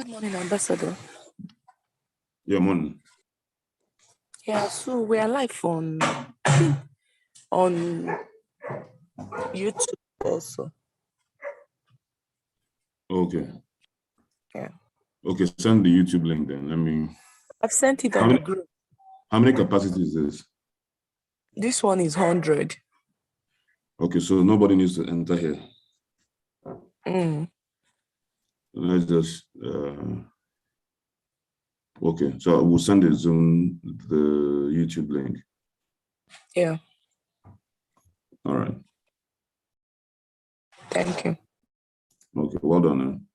Good morning, Ambassador. Yeah, morning. Yeah, so we are live on YouTube also. Okay. Yeah. Okay, send the YouTube link then. Let me. I've sent it How on the many, group. how many capacity is this? This one is 100. Okay, so nobody needs to enter here. Let's just. Okay, so I will send the YouTube link. Yeah. All right. Thank you. Okay, well done.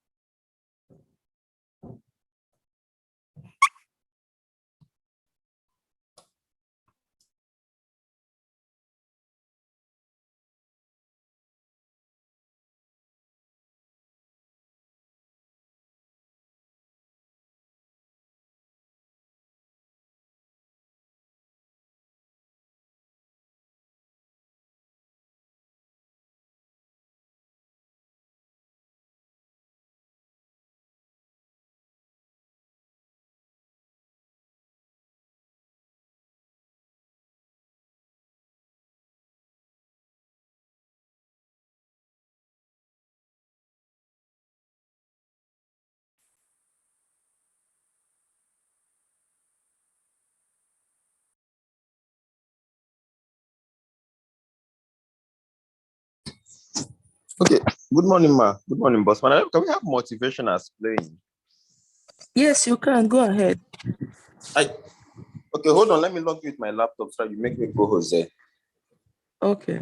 Okay. Good morning, ma. Good morning, boss. Can we have motivation as playing? Yes, you can. Go ahead. Okay, hold on. Let me log you with my laptop so you make me go, Jose. Okay.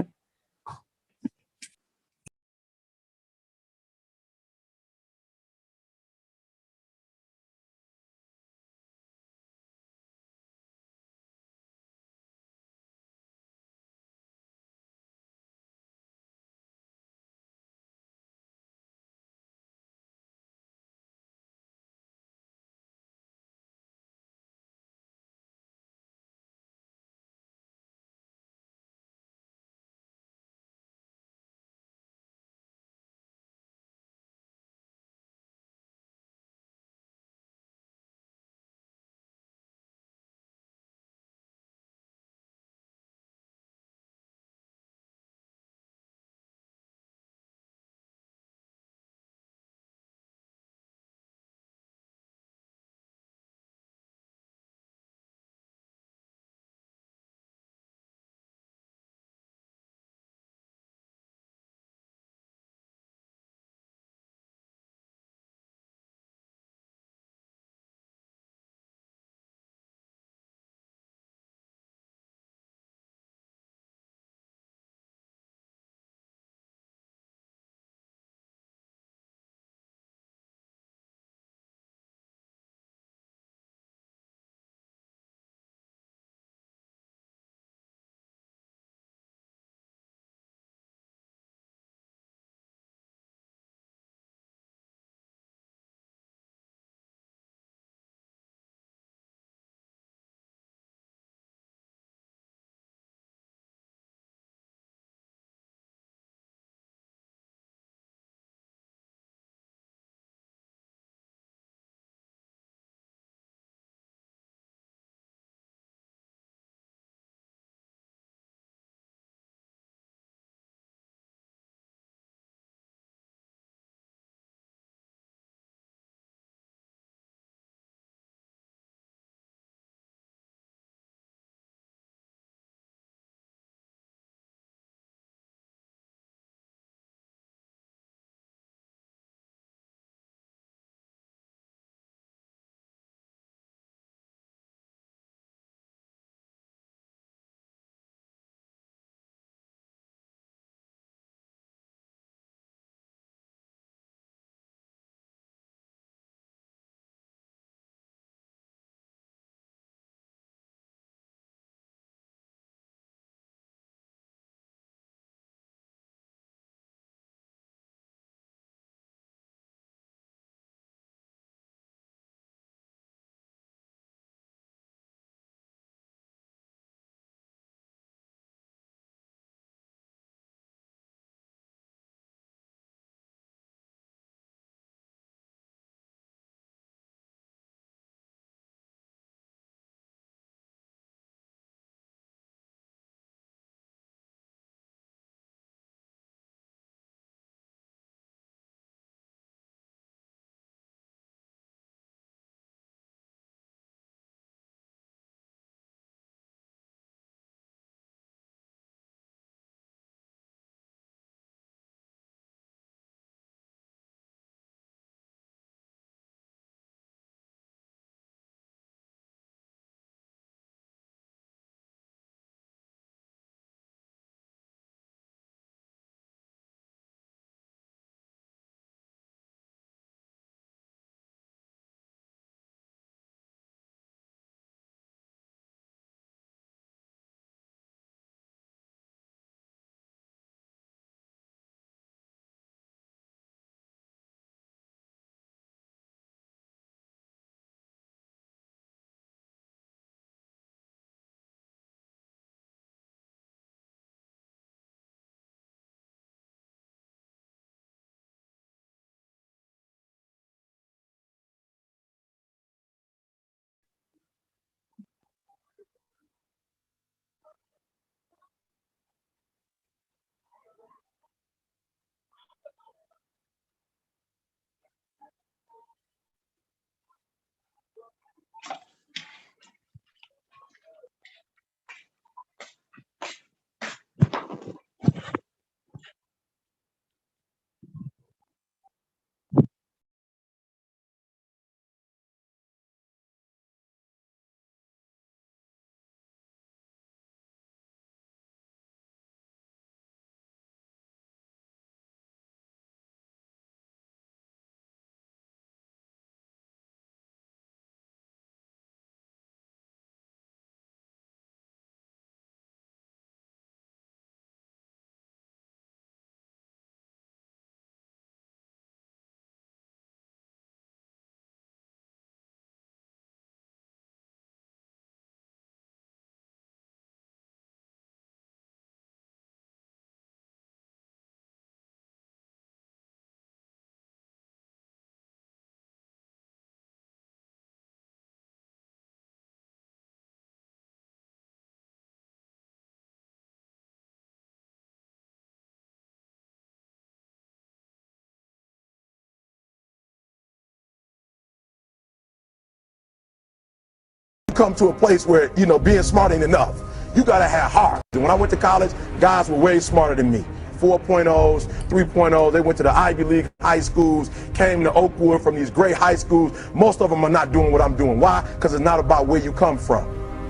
come to a place where, you know, being smart ain't enough. You gotta have heart. And when I went to college, guys were way smarter than me. 4.0s, 3.0s, they went to the Ivy League high schools, came to Oakwood from these great high schools. Most of them are not doing what I'm doing. Why? Because it's not about where you come from.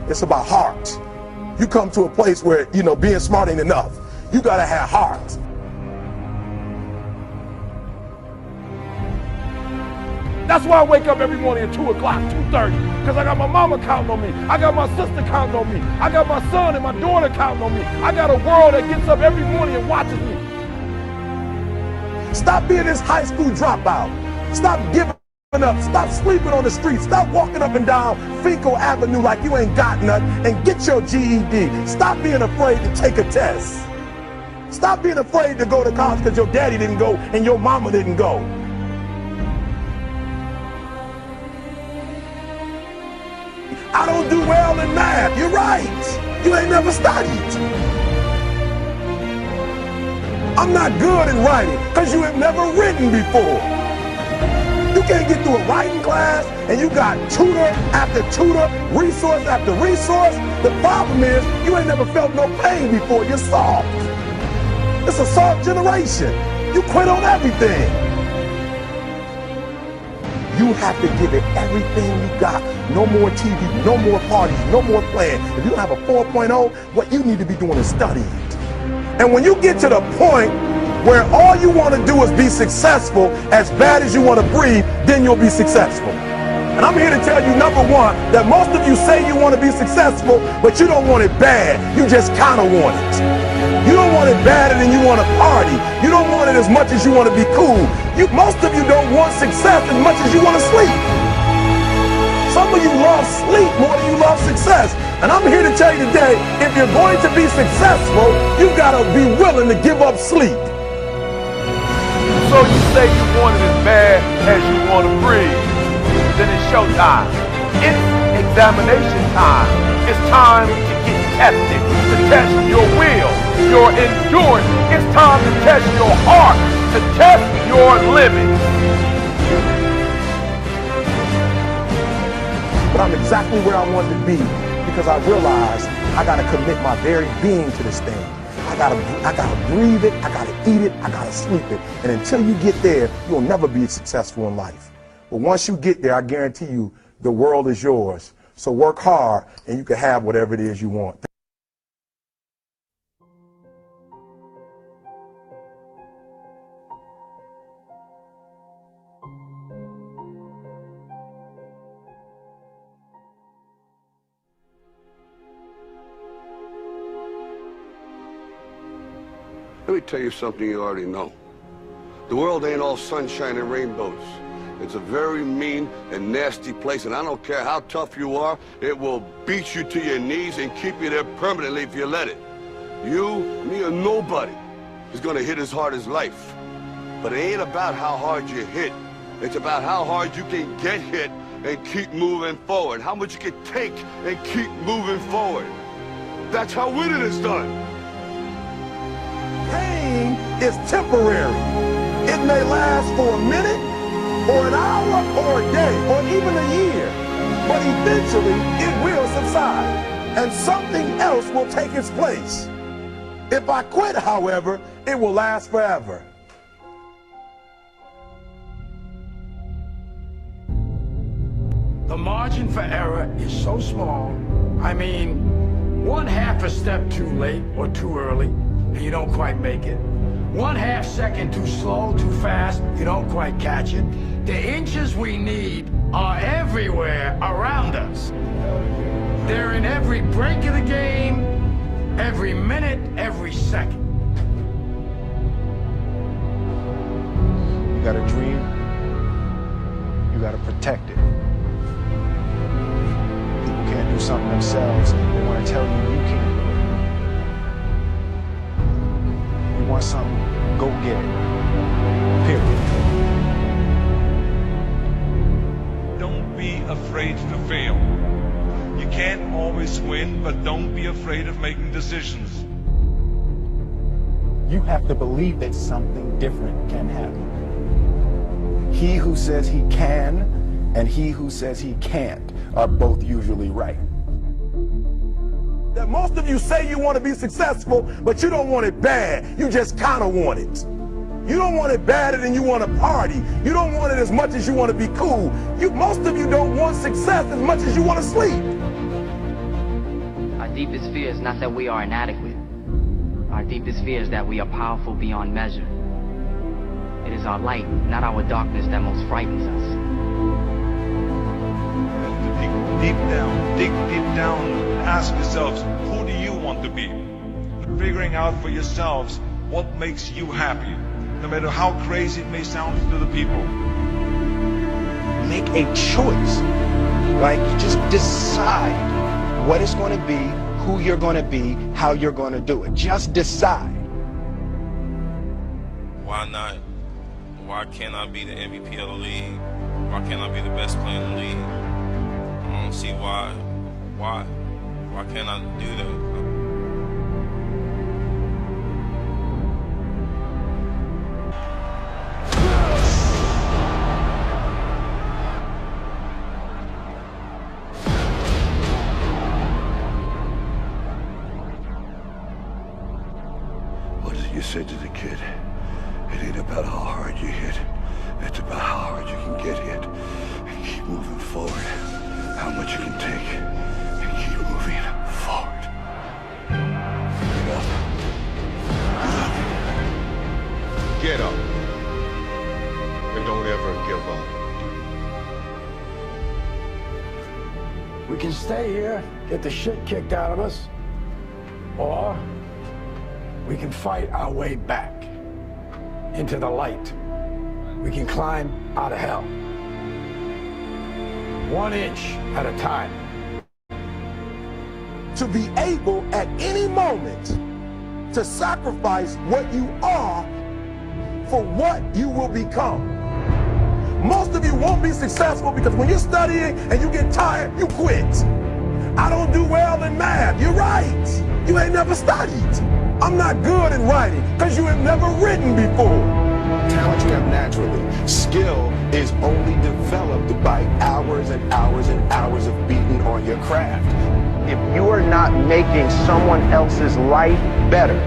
It's about heart. You come to a place where, you know, being smart ain't enough. You gotta have heart. That's why I wake up every morning at 2 o'clock, 2:30, because I got my mama counting on me. I got my sister counting on me. I got my son and my daughter counting on me. I got a world that gets up every morning and watches me. Stop being this high school dropout. Stop giving up. Stop sleeping on the street. Stop walking up and down Fecal Avenue like you ain't got nothing, and get your GED. Stop being afraid to take a test. Stop being afraid to go to college because your daddy didn't go and your mama didn't go. I don't do well in math. You're right. You ain't never studied. I'm not good in writing because you have never written before. You can't get through a writing class and you got tutor after tutor, resource after resource. The problem is you ain't never felt no pain before. You're soft. It's a soft generation. You quit on everything. You have to give it everything you got. No more TV, no more parties, no more playing. If you don't have a 4.0, what you need to be doing is studying. And when you get to the point where all you want to do is be successful, as bad as you want to breathe, then you'll be successful. And I'm here to tell you, number one, that most of you say you want to be successful, but you don't want it bad. You just kind of want it. You don't want it badder than you want to party. You don't want it as much as you want to be cool. Most of you don't want success as much as you want to sleep. Some of you love sleep more than you love success. And I'm here to tell you today, if you're going to be successful, you got to be willing to give up sleep. So you say you want it as bad as you want to breathe. Then it's showtime. It's examination time. It's time to get tested, to test your will, your endurance. It's time to test your heart, to test your limits. But I'm exactly where I wanted to be because I realized I got to commit my very being to this thing. I gotta breathe it, I gotta eat it, I gotta sleep it. And until you get there, you'll never be successful in life. But once you get there, I guarantee you, the world is yours. So work hard and you can have whatever it is you want. Let me tell you something you already know. The world ain't all sunshine and rainbows. It's a very mean and nasty place, and I don't care how tough you are, it will beat you to your knees and keep you there permanently if you let it. You, me, or nobody is gonna hit as hard as life. But it ain't about how hard you hit. It's about how hard you can get hit and keep moving forward. How much you can take and keep moving forward. That's how winning is done. Pain is temporary. It may last for a minute, or an hour, or a day, or even a year. But eventually, it will subside, and something else will take its place. If I quit, however, it will last forever. The margin for error is so small. I mean, 1/2 a step too late or too early, and you don't quite make it. 1/2 second too slow, too fast, you don't quite catch it. The inches we need are everywhere around us. They're in every break of the game, every minute, every second. You got a dream, you got to protect it. People can't do something themselves, they want to tell you you can't do it. You want something, go get it. Period. Don't be afraid to fail. You can't always win, but don't be afraid of making decisions. You have to believe that something different can happen. He who says he can and he who says he can't are both usually right. That most of you say you want to be successful, but you don't want it bad. You just kind of want it. You don't want it badder than you want to party. You don't want it as much as you want to be cool. Most of you don't want success as much as you want to sleep. Our deepest fear is not that we are inadequate. Our deepest fear is that we are powerful beyond measure. It is our light, not our darkness, that most frightens us. Dig deep down, ask yourselves, who do you want to be? Figuring out for yourselves what makes you happy, no matter how crazy it may sound to the people. Make a choice. Like, just decide what it's going to be, who you're going to be, how you're going to do it. Just decide. Why not? Why can't I be the MVP of the league? Why can't I be the best player in the league? I don't see why. Why can't I do that? What is it you said to the kid? It ain't about how hard you hit. It's about how hard you can get hit and keep moving forward. How much you can take and keep moving forward. Get up. Get up. And don't ever give up. We can stay here, get the shit kicked out of us, or we can fight our way back into the light. We can climb out of hell. 1 inch at a time. To be able at any moment to sacrifice what you are for what you will become. Most of you won't be successful because when you're studying and you get tired, you quit. I don't do well in math. You're right. You ain't never studied. I'm not good in writing because you have never written before. Talent you have naturally. Skill is only developed by hours and hours and hours of beating on your craft. If you are not making someone else's life better,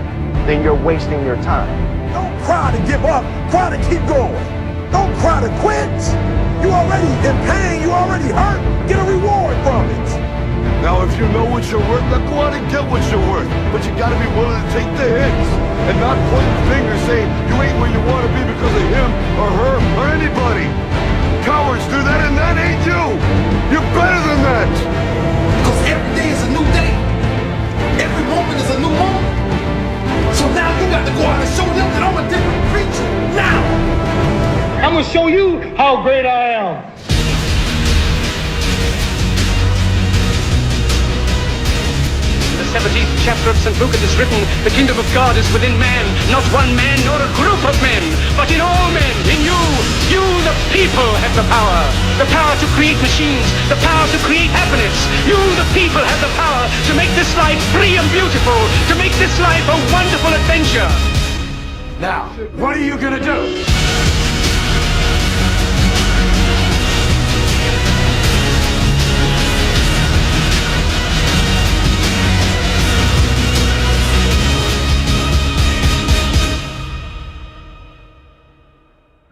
then you're wasting your time. Don't cry to give up, cry to keep going. Don't cry to quit. You already in pain, you already hurt. Get a reward from it. Now, if you know what you're worth, now go out and get what you're worth. But you gotta be willing to take the hits and not point fingers saying you ain't where you want to be because of him or her or anybody. Cowards do that, and that ain't you. You're better than that. Because every day is a new day. Every moment is a new moment. So now you got to go out and show them that I'm a different creature. Now! I'm going to show you how great I am. The 17th chapter of St. Luke is written, the kingdom of God is within man, not one man nor a group of men, but in all men, in you. You, the people, have the power to create machines, the power to create happiness. You, the people, have the power to make this life free and beautiful, to make this life a wonderful adventure. Now, what are you going to do?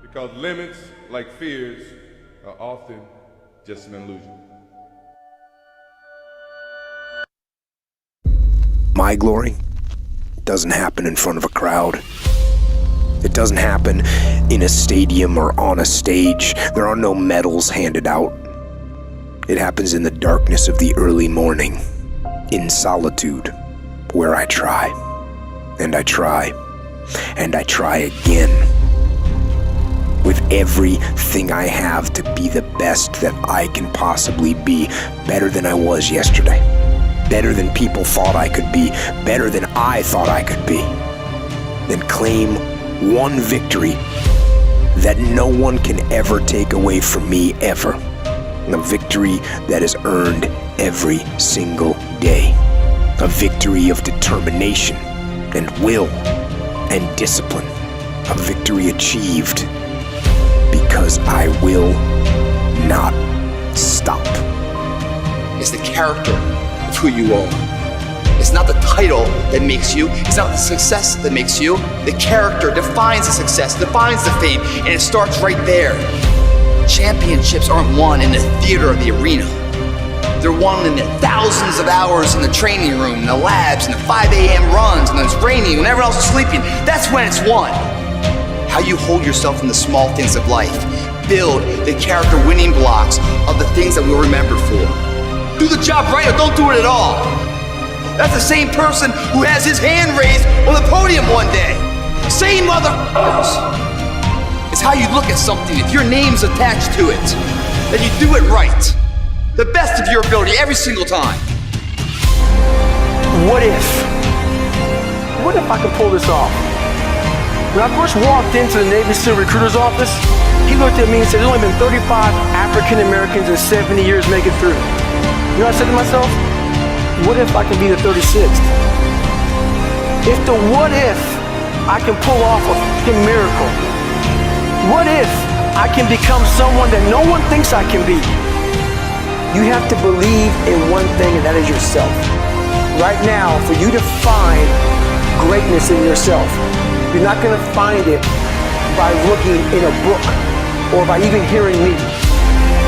Because limits, like fears, are often just an illusion. My glory doesn't happen in front of a crowd. It doesn't happen in a stadium or on a stage. There are no medals handed out. It happens in the darkness of the early morning, in solitude, where I try, and I try, and I try again. With everything I have to be the best that I can possibly be, better than I was yesterday, better than people thought I could be, better than I thought I could be. Then claim one victory that no one can ever take away from me ever. A victory that is earned every single day. A victory of determination and will and discipline. A victory achieved because I will not stop. It's the character of who you are. It's not the title that makes you. It's not the success that makes you. The character defines the success, defines the fame, and it starts right there. Championships aren't won in the theater or the arena. They're won in the thousands of hours in the training room, in the labs, in the 5 a.m. runs, when it's raining, when everyone else is sleeping. That's when it's won. How you hold yourself in the small things of life. Build the character winning blocks of the things that we'll remember for. Do the job right or don't do it at all. That's the same person who has his hand raised on the podium one day. Same motherfuckers. It's how you look at something. If your name's attached to it, then you do it right. The best of your ability every single time. What if I could pull this off? When I first walked into the Navy SEAL recruiter's office, he looked at me and said, there's only been 35 African Americans in 70 years make it through. You know what I said to myself? What if I can be the 36th? If the what if I can pull off a fucking miracle? What if I can become someone that no one thinks I can be? You have to believe in one thing, and that is yourself. Right now, for you to find greatness in yourself, you're not going to find it by looking in a book or by even hearing me.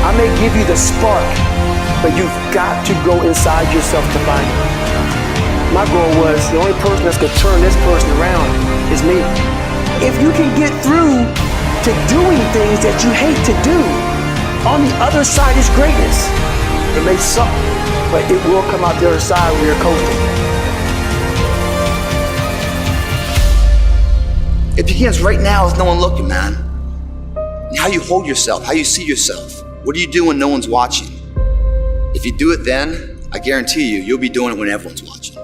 I may give you the spark, but you've got to go inside yourself to find it. My goal was the only person that's going to turn this person around is me. If you can get through to doing things that you hate to do, on the other side is greatness. It may suck, but it will come out the other side when you're coasting. It begins right now with no one looking, man. And how you hold yourself, how you see yourself. What do you do when no one's watching? If you do it then, I guarantee you, you'll be doing it when everyone's watching.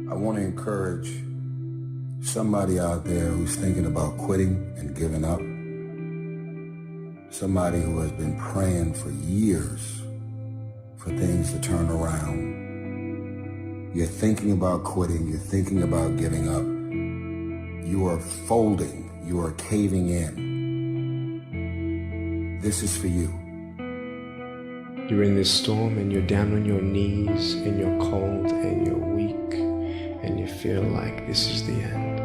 I want to encourage somebody out there who's thinking about quitting and giving up. Somebody who has been praying for years for things to turn around. You're thinking about quitting. You're thinking about giving up. You are folding. You are caving in. This is for you. You're in this storm and you're down on your knees and you're cold and you're weak and you feel like this is the end.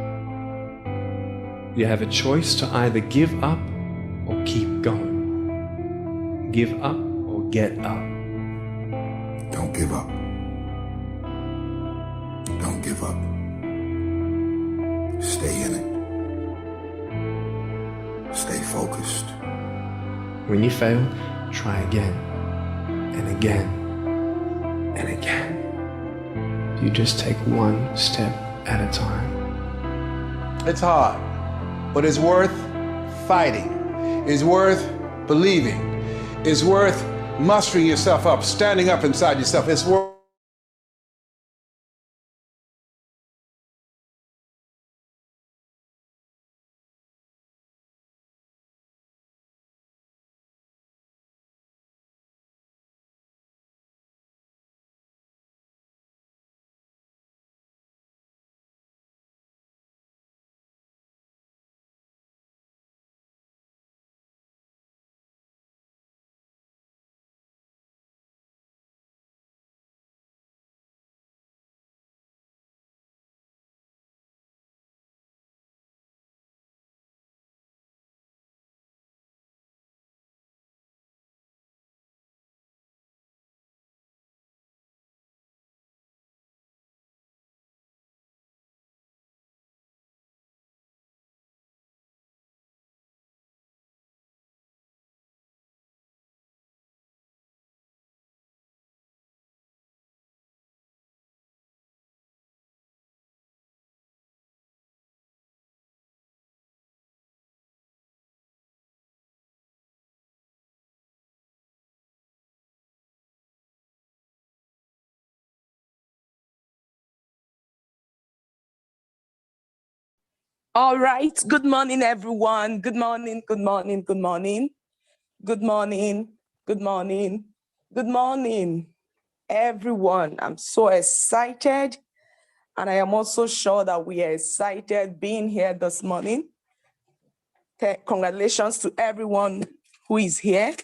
You have a choice to either give up or keep going. Give up or get up. Don't give up. Don't give up. Stay in it. Stay focused. When you fail, try again and again and again. You just take one step at a time. It's hard, but it's worth fighting. It's worth believing. It's worth mustering yourself up, standing up inside yourself. It's worth All right. Good morning, everyone. Good morning, good morning, good morning. Good morning, good morning, good morning, everyone. I'm so excited. And I am also sure that we are excited being here this morning. Congratulations to everyone who is here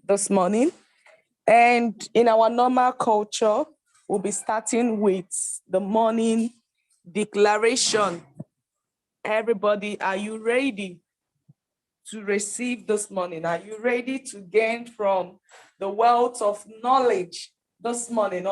this morning. And in our normal culture, we'll be starting with the morning declaration. Everybody, are you ready to receive this morning? Are you ready to gain from the wealth of knowledge this morning?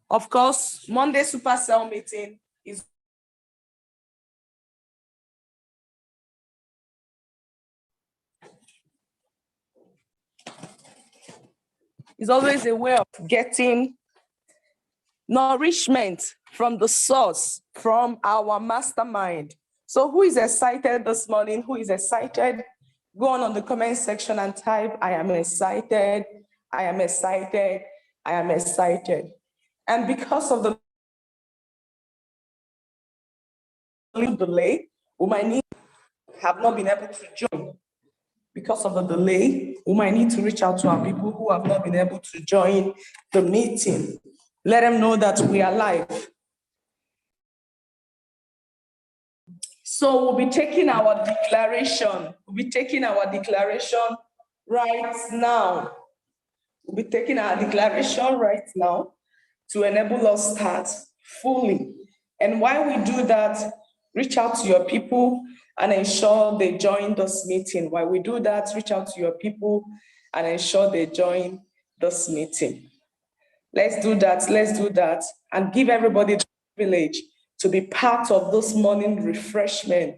Of course, Monday Supercell meeting is always a way of getting nourishment from the source, from our mastermind. So who is excited this morning? Who is excited? Go on the comment section and type, I am excited, I am excited, I am excited. And because of the delay, we might have not been able to join. Because of the delay, we might need to reach out to our people who have not been able to join the meeting. Let them know that we are live. So we'll be taking our declaration. We'll be taking our declaration right now. We'll be taking our declaration right now to enable us start fully. And while we do that, reach out to your people and ensure they join this meeting. While we do that, reach out to your people and ensure they join this meeting. Let's do that, and give everybody the privilege to be part of this morning refreshment,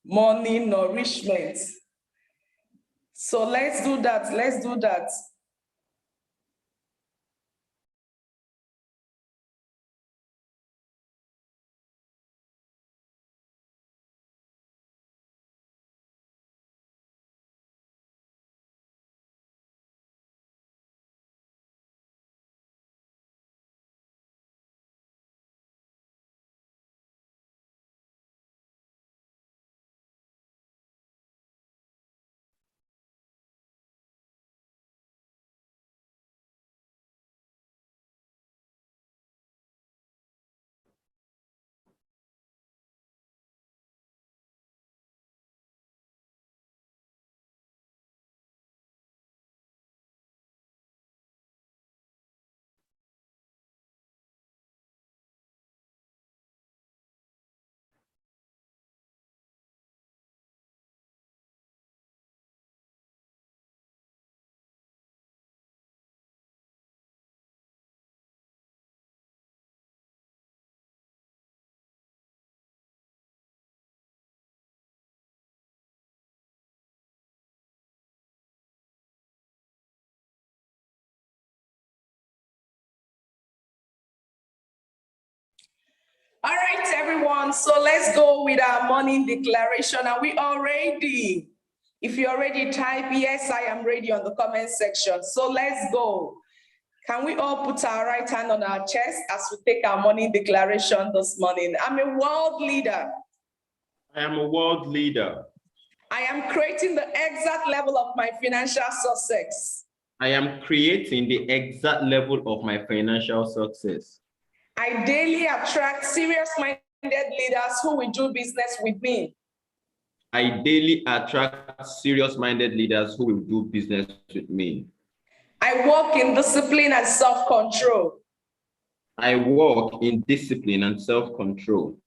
morning nourishment. So let's do that. All right, everyone. So let's go with our morning declaration. Are we all ready? If you're ready, type yes, I am ready on the comment section. So let's go. Can we all put our right hand on our chest as we take our morning declaration this morning? I'm a world leader. I am a world leader. I am creating the exact level of my financial success. I am creating the exact level of my financial success. I daily attract serious-minded leaders who will do business with me. I daily attract serious-minded leaders who will do business with me. I walk in discipline and self-control. I walk in discipline and self-control.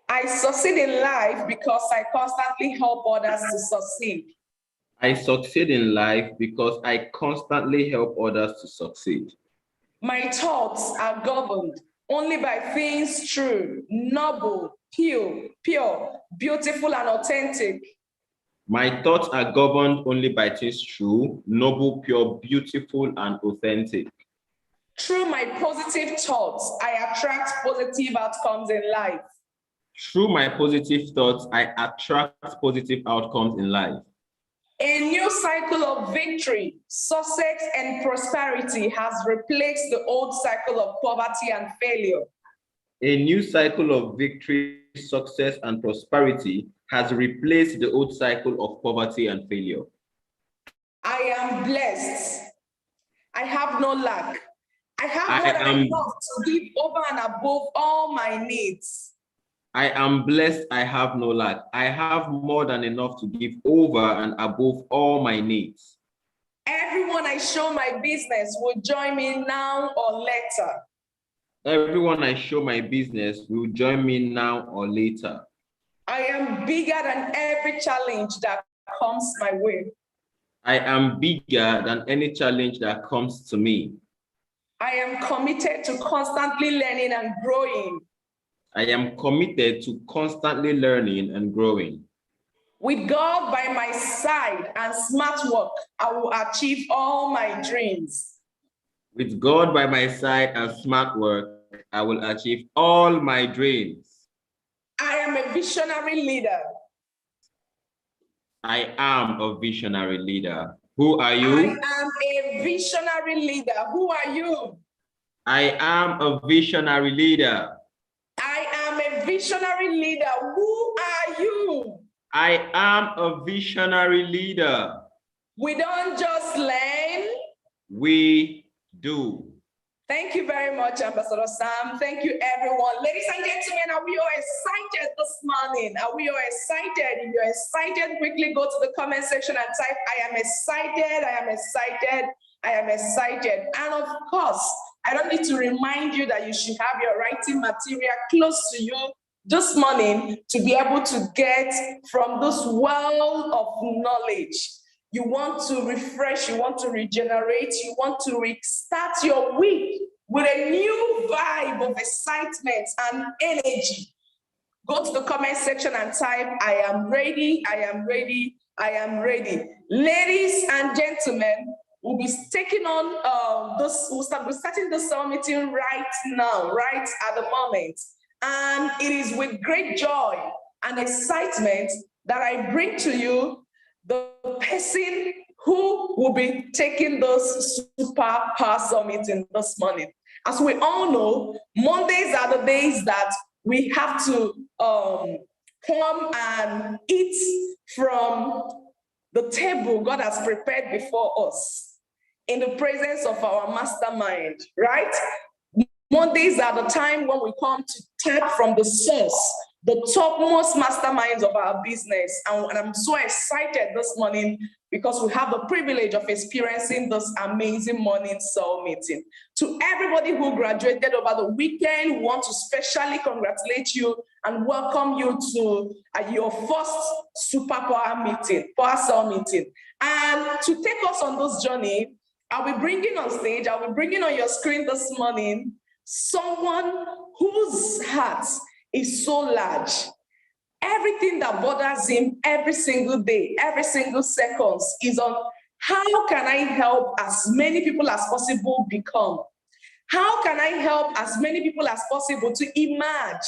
I succeed in life because I constantly help others to succeed. I succeed in life because I constantly help others to succeed. My thoughts are governed only by things true, noble, pure, beautiful, and authentic. My thoughts are governed only by things true, noble, pure, beautiful, and authentic. Through my positive thoughts, I attract positive outcomes in life. Through my positive thoughts, I attract positive outcomes in life. A new cycle of victory, success, and prosperity has replaced the old cycle of poverty and failure. A new cycle of victory, success, and prosperity has replaced the old cycle of poverty and failure. I am blessed. I have no lack. I have more than enough to give over and above all my needs. I am blessed, I have no lack. I have more than enough to give over and above all my needs. Everyone I show my business will join me now or later. Everyone I show my business will join me now or later. I am bigger than every challenge that comes my way. I am bigger than any challenge that comes to me. I am committed to constantly learning and growing. I am committed to constantly learning and growing. With God by my side and smart work, I will achieve all my dreams. With God by my side and smart work, I will achieve all my dreams. I am a visionary leader. I am a visionary leader. Who are you? I am a visionary leader. Who are you? I am a visionary leader. I am a visionary leader. Who are you? I am a visionary leader. We don't just learn. We do. Thank you very much, Ambassador Sam. Thank you, everyone. Ladies and gentlemen, are we all excited this morning? Are we all excited? If you're excited, quickly go to the comment section and type, I am excited, I am excited, I am excited. And of course, I don't need to remind you that you should have your writing material close to you this morning to be able to get from this well of knowledge. You want to refresh, you want to regenerate, you want to restart your week with a new vibe of excitement and energy. Go to the comment section and type, I am ready, I am ready, I am ready. Ladies and gentlemen, we'll be taking on we'll be starting the cell meeting right now, right at the moment. And it is with great joy and excitement that I bring to you the person who will be taking this super power meeting this morning. As we all know, Mondays are the days that we have to come and eat from the table God has prepared before us in the presence of our mastermind, right? Mondays are the time when we come to tap from the source, the topmost masterminds of our business. And I'm so excited this morning because we have the privilege of experiencing this amazing morning cell meeting. To everybody who graduated over the weekend, we want to specially congratulate you and welcome you to your first superpower meeting, power cell meeting. And to take us on this journey, I'll be bringing on stage, I'll be bringing on your screen this morning, someone whose heart is so large. Everything that bothers him every single day, every single second is on how can I help as many people as possible become? How can I help as many people as possible to emerge?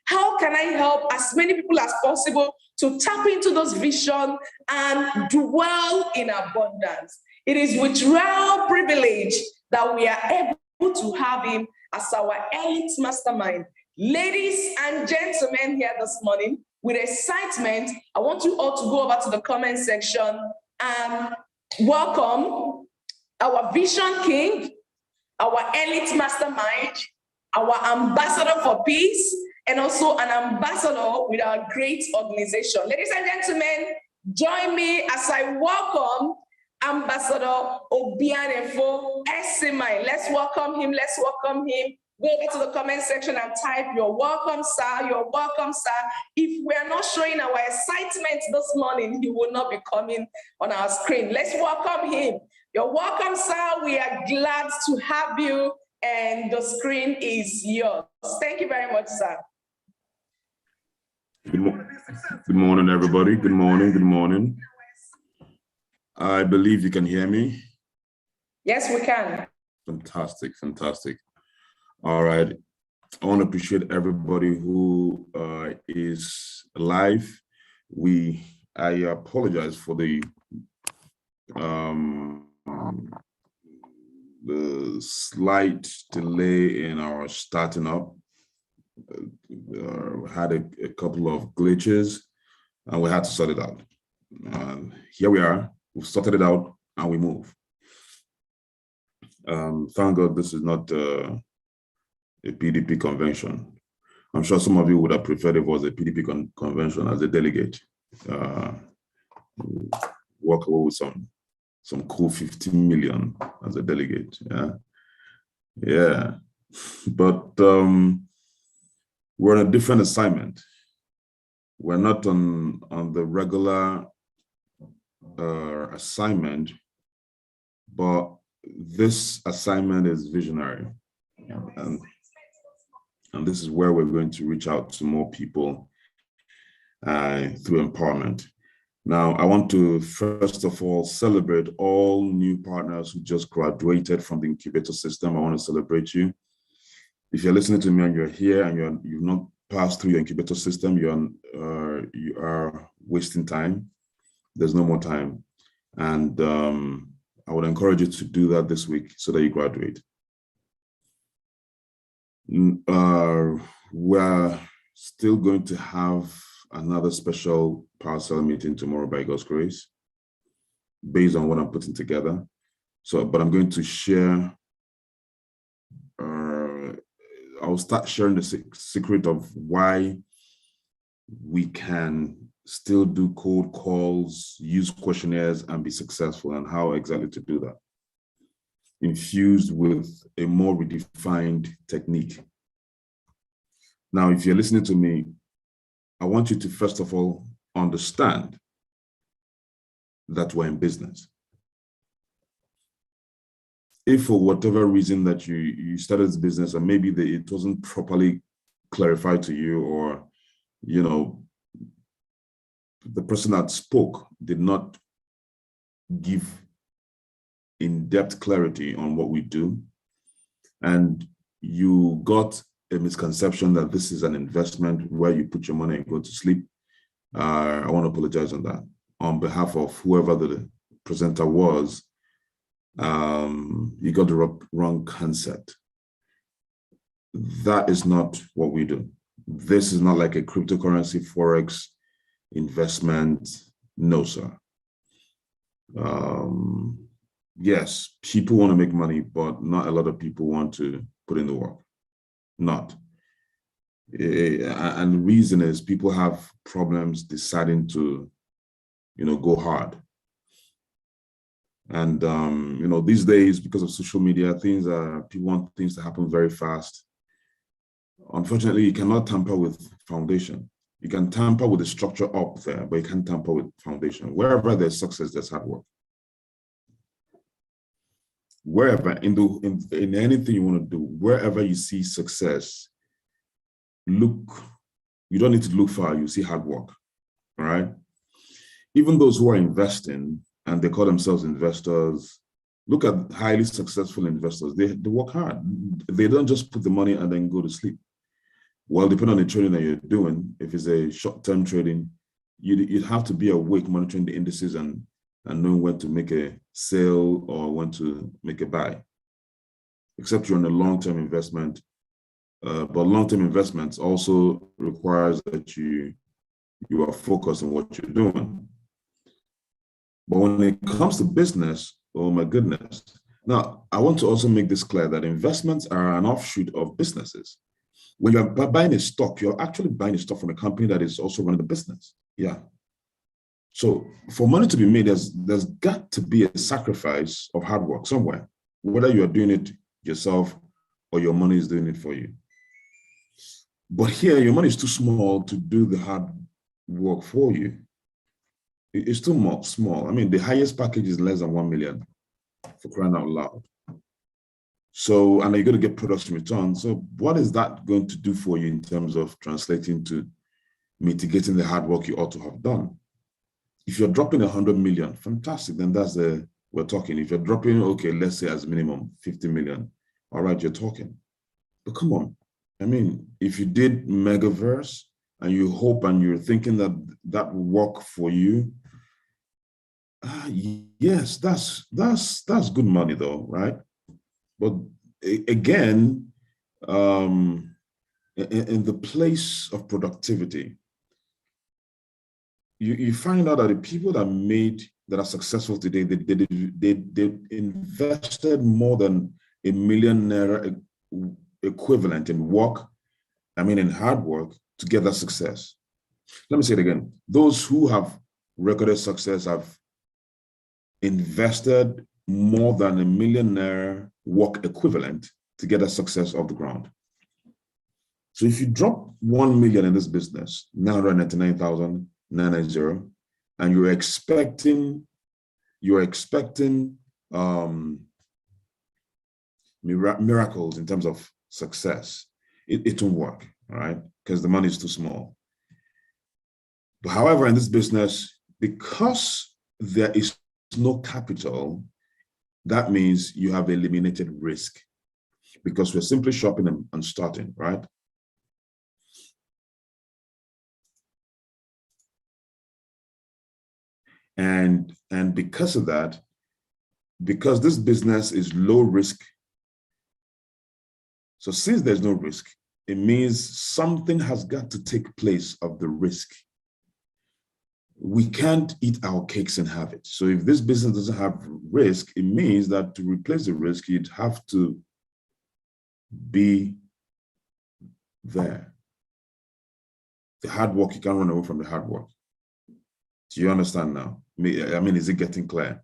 How can I help as many people as possible to tap into those vision and dwell in abundance? It is with real privilege that we are able to have him as our elite mastermind. Ladies and gentlemen here this morning, with excitement, I want you all to go over to the comment section and welcome our Vision King, our elite mastermind, our ambassador for peace, and also an ambassador with our great organization. Ladies and gentlemen, join me as I welcome Ambassador Obianefo Esimai. Let's welcome him. Let's welcome him. Go over to the comment section and type, you're welcome, sir. You're welcome, sir. If we're not showing our excitement this morning, he will not be coming on our screen. Let's welcome him. You're welcome, sir. We are glad to have you, and the screen is yours. Thank you very much, sir. Good morning, everybody. Good morning. Good morning. I believe you can hear me. Yes, we can. Fantastic, fantastic. All right. I want to appreciate everybody who is live. I apologize for the slight delay in our starting up. Had a couple of glitches, and we had to sort it out. And here we are. We've sorted it out, and we move. Thank God this is not a PDP convention. I'm sure some of you would have preferred if it was a PDP convention as a delegate. Walk away with some cool 15 million as a delegate. Yeah. But we're on a different assignment. We're not on the regular assignment, but this assignment is visionary. And this is where we're going to reach out to more people through empowerment. Now, I want to first of all celebrate all new partners who just graduated from the incubator system. I want to celebrate you. If you're listening to me and you're here and you've not passed through your incubator system, you are wasting time. There's no more time. And I would encourage you to do that this week so that you graduate. We're still going to have another special Power Cell meeting tomorrow by God's grace, based on what I'm putting together. But I'm going to share, I'll start sharing the secret of why we can still do cold calls, use questionnaires, and be successful, and how exactly to do that, infused with a more redefined technique. Now, if you're listening to me, I want you to first of all understand that we're in business. If for whatever reason that you started this business and maybe it wasn't properly clarified to you, or the person that spoke did not give in-depth clarity on what we do, and you got a misconception that this is an investment where you put your money and go to sleep, I want to apologize on that. On behalf of whoever the presenter was, you got the wrong concept. That is not what we do. This is not like a cryptocurrency, Forex investment. No, sir. Yes, people want to make money, but not a lot of people want to put in the work. Not. And the reason is people have problems deciding to, go hard. And, these days, because of social media, people want things to happen very fast. Unfortunately, you cannot tamper with foundation. You can tamper with the structure up there, but you can't tamper with foundation. Wherever there's success, there's hard work. Wherever, in anything you want to do, wherever you see success, you don't need to look far, you see hard work, all right? Even those who are investing and they call themselves investors, look at highly successful investors. They work hard. They don't just put the money and then go to sleep. Well, depending on the trading that you're doing, if it's a short-term trading, you'd have to be awake monitoring the indices and knowing when to make a sale or when to make a buy. Except you're on a long-term investment. But long-term investments also requires that you are focused on what you're doing. But when it comes to business, oh my goodness. Now, I want to also make this clear that investments are an offshoot of businesses. When you're buying a stock, you're actually buying a stock from a company that is also running the business. Yeah. So for money to be made, there's got to be a sacrifice of hard work somewhere, whether you're doing it yourself or your money is doing it for you. But here, your money is too small to do the hard work for you. It's too small. I mean, the highest package is less than 1 million, for crying out loud. So, and you're going to get products in return. So what is that going to do for you in terms of translating to mitigating the hard work you ought to have done? If you're dropping 100 million, fantastic, then we're talking. If you're dropping, okay, let's say as minimum 50 million, all right, you're talking. But come on, I mean, if you did Megaverse and you hope and you're thinking that that will work for you, yes, that's good money though, right? But again, in the place of productivity, you find out that the people that are successful today, they invested more than $1 million equivalent in work, in hard work to get that success. Let me say it again. Those who have recorded success have invested more than $1 million work equivalent to get that success off the ground. So if you drop 1 million in this business, 999,990, and you're expecting miracles in terms of success, it won't work, all right? Because the money is too small. But however, in this business, because there is no capital, that means you have eliminated risk, because we're simply shopping and starting, right? And because of that, because this business is low risk, so since there's no risk, it means something has got to take place of the risk. We can't eat our cakes and have it. So if this business doesn't have risk, it means that to replace the risk, you'd have to be there. The hard work, you can't run away from the hard work. Do you understand now? I mean, is it getting clear?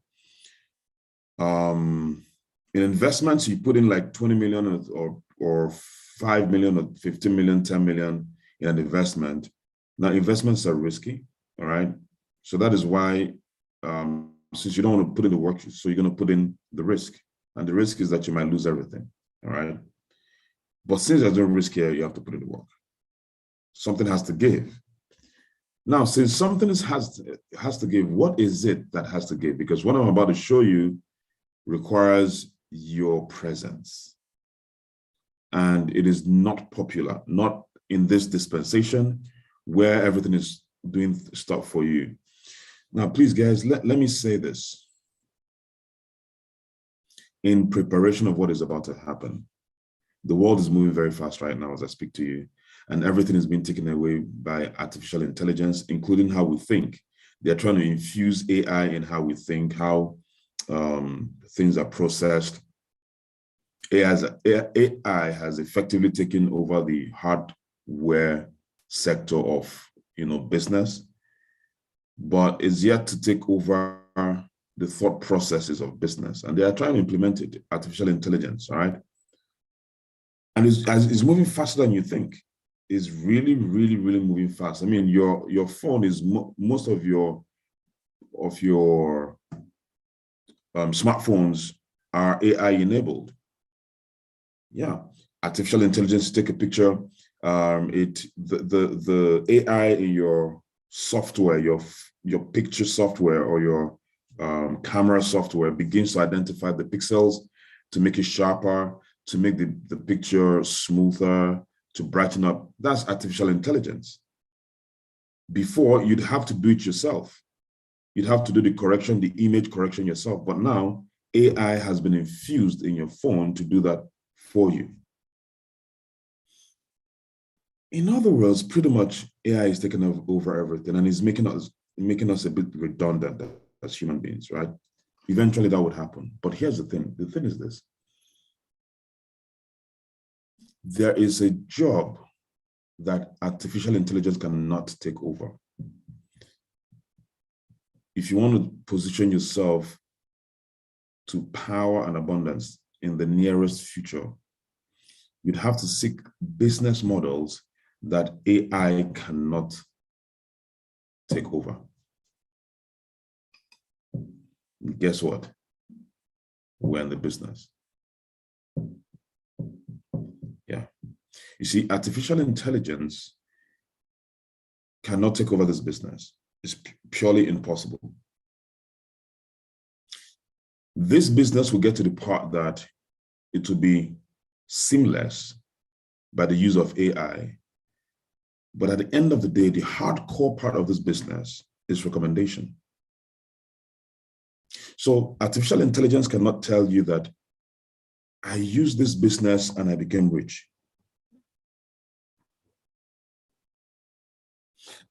In investments, you put in like 20 million or 5 million or 15 million, 10 million in an investment. Now, investments are risky, all right? So that is why, since you don't want to put in the work, so you're going to put in the risk. And the risk is that you might lose everything, all right? But since there's no risk here, you have to put in the work. Something has to give. Now, since something has to give, what is it that has to give? Because what I'm about to show you requires your presence. And it is not popular, not in this dispensation where everything is doing stuff for you. Now, please, guys, let me say this. In preparation of what is about to happen, the world is moving very fast right now as I speak to you. And everything is being taken away by artificial intelligence, including how we think. They're trying to infuse AI in how we think, how things are processed. AI has effectively taken over the hardware sector of business, but is yet to take over the thought processes of business. And they are trying to implement it, artificial intelligence, all right? And it's moving faster than you think. Is really, really, really moving fast. I mean, your phone is most of your smartphones are AI enabled. Yeah, artificial intelligence. Take a picture. The AI in your software, your picture software or your camera software begins to identify the pixels to make it sharper, to make the picture smoother, to brighten up. That's artificial intelligence. Before, you'd have to do it yourself. You'd have to do the correction, the image correction yourself. But now, AI has been infused in your phone to do that for you. In other words, pretty much AI is taking over everything and is making us a bit redundant as human beings, right? Eventually that would happen. But here's the thing. The thing is this. There is a job that artificial intelligence cannot take over. If you want to position yourself to power and abundance in the nearest future, you'd have to seek business models that AI cannot take over. And guess what? We're in the business. Yeah. You see, artificial intelligence cannot take over this business. It's purely impossible. This business will get to the part that it will be seamless by the use of AI. But at the end of the day, the hardcore part of this business is recommendation. So artificial intelligence cannot tell you that I used this business and I became rich.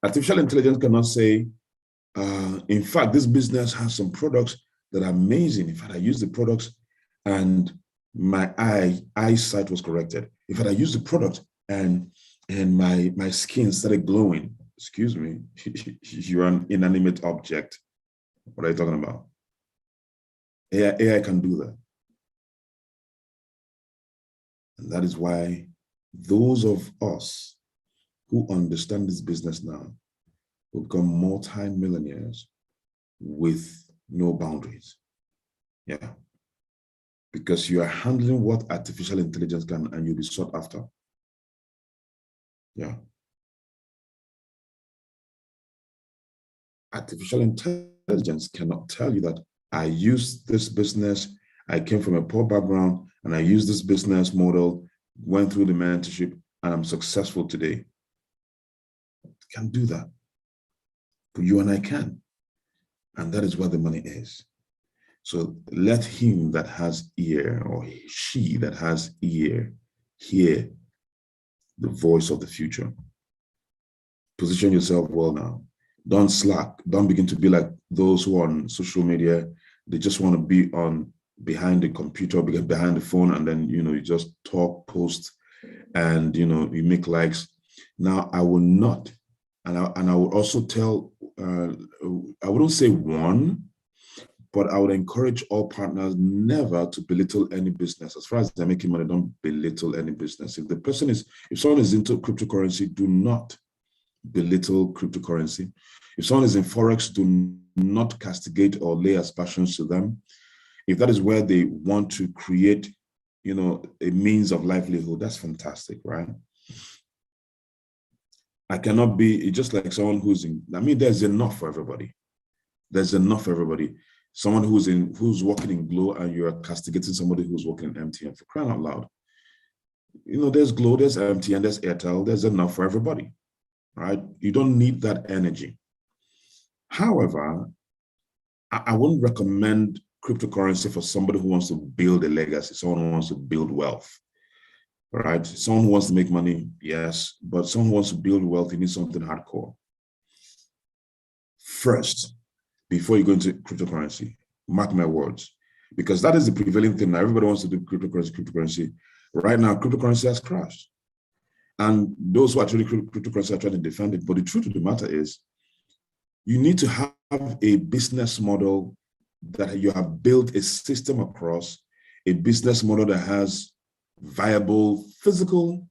Artificial intelligence cannot say, in fact, this business has some products that are amazing. In fact, I used the products and my eyesight was corrected. In fact, I used the product and my skin started glowing. Excuse me, you're an inanimate object. What are you talking about? AI can do that. And that is why those of us who understand this business now will become multi-millionaires with no boundaries. Yeah. Because you are handling what artificial intelligence can and you'll be sought after. Yeah. Artificial intelligence cannot tell you that I used this business, I came from a poor background, and I used this business model, went through the mentorship, and I'm successful today. Can't do that. But you and I can. And that is where the money is. So let him that has ear, or she that has ear, hear the voice of the future. Position yourself well now. Don't slack. Don't begin to be like those who are on social media. They just want to be on behind the computer, behind the phone, and then, you just talk, post, and, you make likes. Now, I will not, and I will also tell, I wouldn't say one, but I would encourage all partners never to belittle any business. As far as they're making money, don't belittle any business. If someone is into cryptocurrency, do not belittle cryptocurrency. If someone is in Forex, do not castigate or lay aspersions to them. If that is where they want to create, a means of livelihood, that's fantastic, right? I cannot be just like someone who's there's enough for everybody. There's enough for everybody. Someone who's working in Glow and you're castigating somebody who's working in MTN, for crying out loud. There's Glow, there's MTN, there's Airtel, there's enough for everybody, right? You don't need that energy. However, I wouldn't recommend cryptocurrency for somebody who wants to build a legacy, someone who wants to build wealth, right? Someone who wants to make money, yes, but someone who wants to build wealth, you need something hardcore. First, before you go into cryptocurrency, mark my words, because that is the prevailing thing now. Everybody wants to do cryptocurrency. Right now, cryptocurrency has crashed. And those who are trading cryptocurrency are trying to defend it. But the truth of the matter is, you need to have a business model that you have built a system across, a business model that has viable physical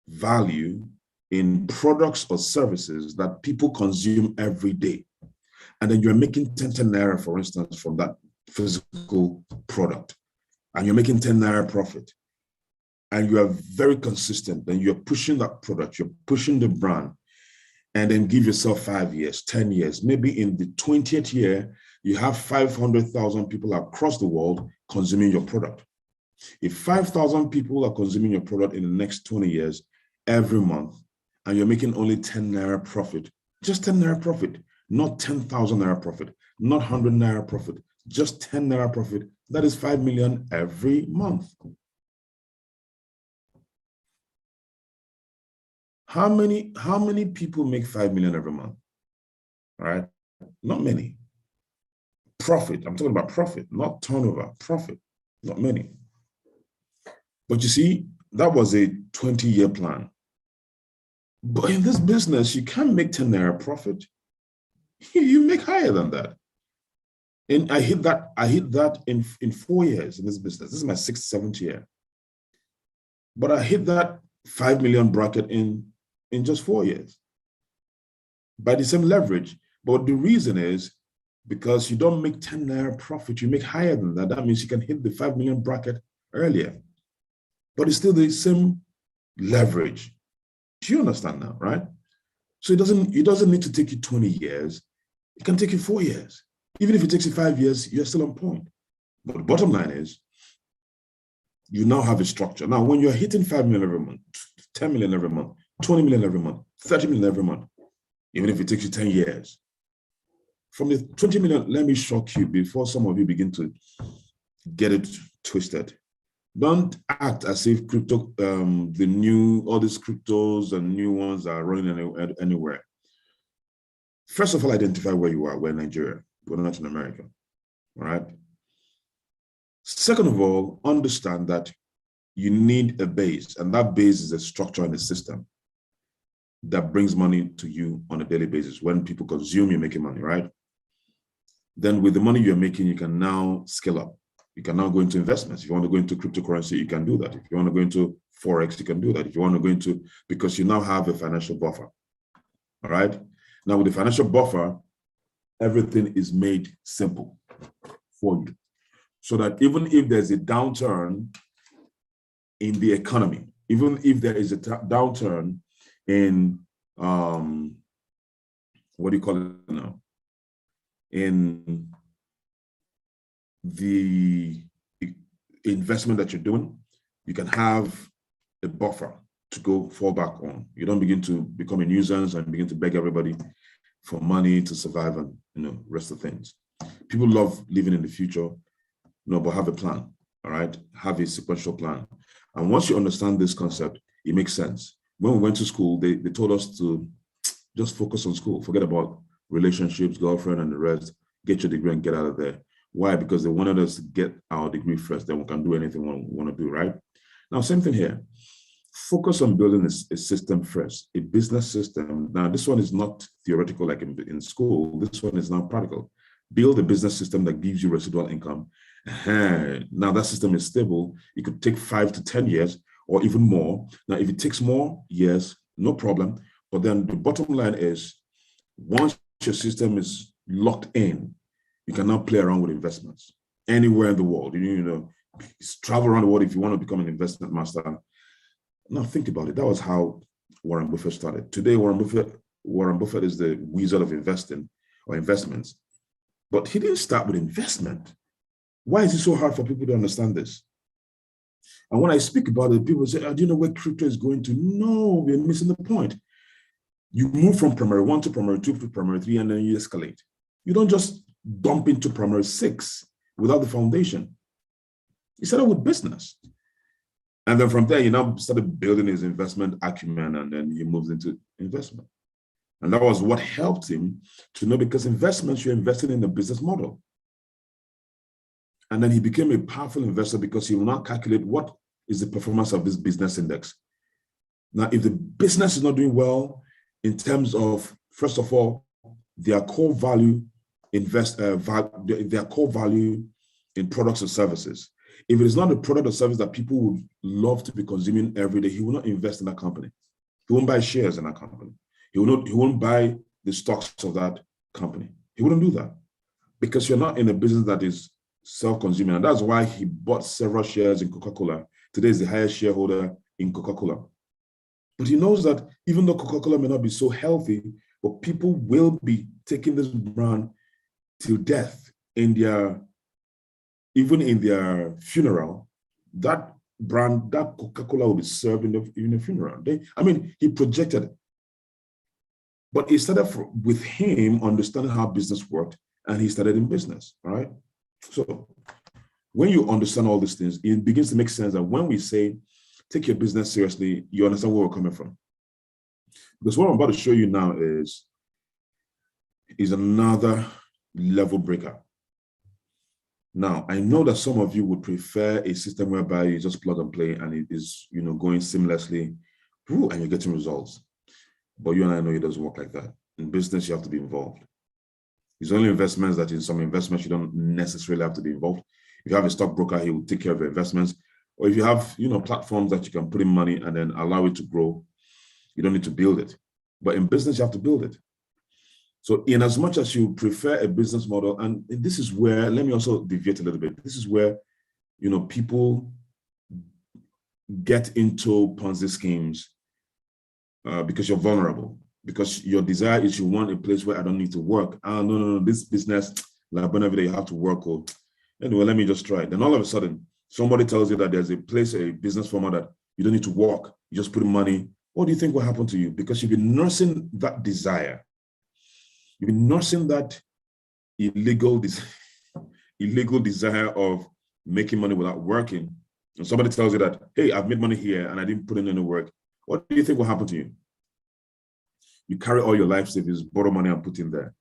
value in products or services that people consume every day. And then you're making 10 naira, for instance, from that physical product, and you're making 10 naira profit. And you are very consistent, then you're pushing that product, you're pushing the brand, and then give yourself 5 years, 10 years. Maybe in the 20th year, you have 500,000 people across the world consuming your product. If 5,000 people are consuming your product in the next 20 years, every month, and you're making only 10 naira profit, just 10 naira profit, not 10,000 naira profit, not 100 naira profit, just 10 naira profit, that is 5 million every month. How many people make 5 million every month? All right, not many. Profit, I'm talking about profit, not turnover, profit, not many. But you see, that was a 20-year plan. But in this business, you can't make 10 naira profit. You make higher than that. And I hit that in 4 years in this business. This is my 6th, 7th year. But I hit that 5 million bracket in just 4 years by the same leverage. But the reason is because you don't make 10 naira profit, you make higher than that. That means you can hit the 5 million bracket earlier, but it's still the same leverage. Do you understand now, right? So it doesn't need to take you 20 years. It can take you 4 years. Even if it takes you 5 years, you're still on point. But the bottom line is, You now have a structure. Now, when you're hitting 5 million every month, 10 million every month, 20 million every month, 30 million every month, even if it takes you 10 years, from the 20 million, let me shock you before some of you begin to get it twisted. Don't act as if crypto, all these cryptos and new ones are running anywhere. First of all, identify where you are. We're in Nigeria. We're not in America. All right. Second of all, understand that you need a base, and that base is a structure and a system that brings money to you on a daily basis. When people consume, you're making money, right? Then with the money you're making, you can now scale up. You can now go into investments. If you want to go into cryptocurrency, you can do that. If you want to go into Forex, you can do that. If you want to go into, because you now have a financial buffer. All right. Now with the financial buffer, everything is made simple for you. So that even if there's a downturn in the economy, even if there is a downturn in, what do you call it now? In the investment that you're doing, you can have a buffer to go fall back on. You don't begin to become a nuisance and begin to beg everybody for money to survive and rest of things. People love living in the future, but have a plan. All right, have a sequential plan. And once you understand this concept, it makes sense. When we went to school, they told us to just focus on school, forget about relationships, girlfriend, and the rest. Get your degree and get out of there. Why? Because they wanted us to get our degree first, then we can do anything we want to do, right? Now, same thing here. Focus on building a system first, a business system. Now, this one is not theoretical like in school. This one is now practical. Build a business system that gives you residual income. Now, that system is stable. It could take 5 to 10 years or even more. Now, if it takes more years, no problem. But then the bottom line is, once your system is locked in, you can now play around with investments anywhere in the world. Travel around the world if you want to become an investment master. Now think about it. That was how Warren Buffett started. Today, Warren Buffett is the wizard of investing or investments. But he didn't start with investment. Why is it so hard for people to understand this? And when I speak about it, people say, do you know where crypto is going to? No, we're missing the point. You move from primary 1 to primary 2 to primary 3, and then you escalate. You don't just dump into primary 6 without the foundation. He started with business. And then from there, he now started building his investment acumen, and then he moved into investment. And that was what helped him to know, because investments, you're investing in a business model. And then he became a powerful investor because he will now calculate what is the performance of this business index. Now, if the business is not doing well in terms of, first of all, their core value their core value in products or services. If it is not a product or service that people would love to be consuming every day, he will not invest in that company. He won't buy shares in that company. He won't buy the stocks of that company. He wouldn't do that because you're not in a business that is self-consuming. And that's why he bought several shares in Coca-Cola. Today is the highest shareholder in Coca-Cola. But he knows that even though Coca-Cola may not be so healthy, but people will be taking this brand till death even in their funeral. That brand, that Coca-Cola will be served in the funeral. He projected it. But it started with him understanding how business worked, and he started in business, right? So when you understand all these things, it begins to make sense that when we say, take your business seriously, you understand where we're coming from. Because what I'm about to show you now is another level breaker. Now, I know that some of you would prefer a system whereby you just plug and play and it is, going seamlessly, and you're getting results. But you and I know it doesn't work like that. In business, you have to be involved. It's only investments that in some investments, you don't necessarily have to be involved. If you have a stockbroker, he will take care of your investments. Or if you have, platforms that you can put in money and then allow it to grow, you don't need to build it. But in business, you have to build it. So in as much as you prefer a business model, and this is where, let me also deviate a little bit. This is where, people get into Ponzi schemes because you're vulnerable, because your desire is you want a place where I don't need to work. No, this business, like whenever you have to work, or anyway, let me just try it. Then all of a sudden, Somebody tells you that there's a place, a business format that you don't need to work, you just put in money. What do you think will happen to you? Because you've been nursing that desire. You've been nursing that illegal desire of making money without working. And somebody tells you that, hey, I've made money here and I didn't put in any work. What do you think will happen to you? You carry all your life savings, borrow money and put in there.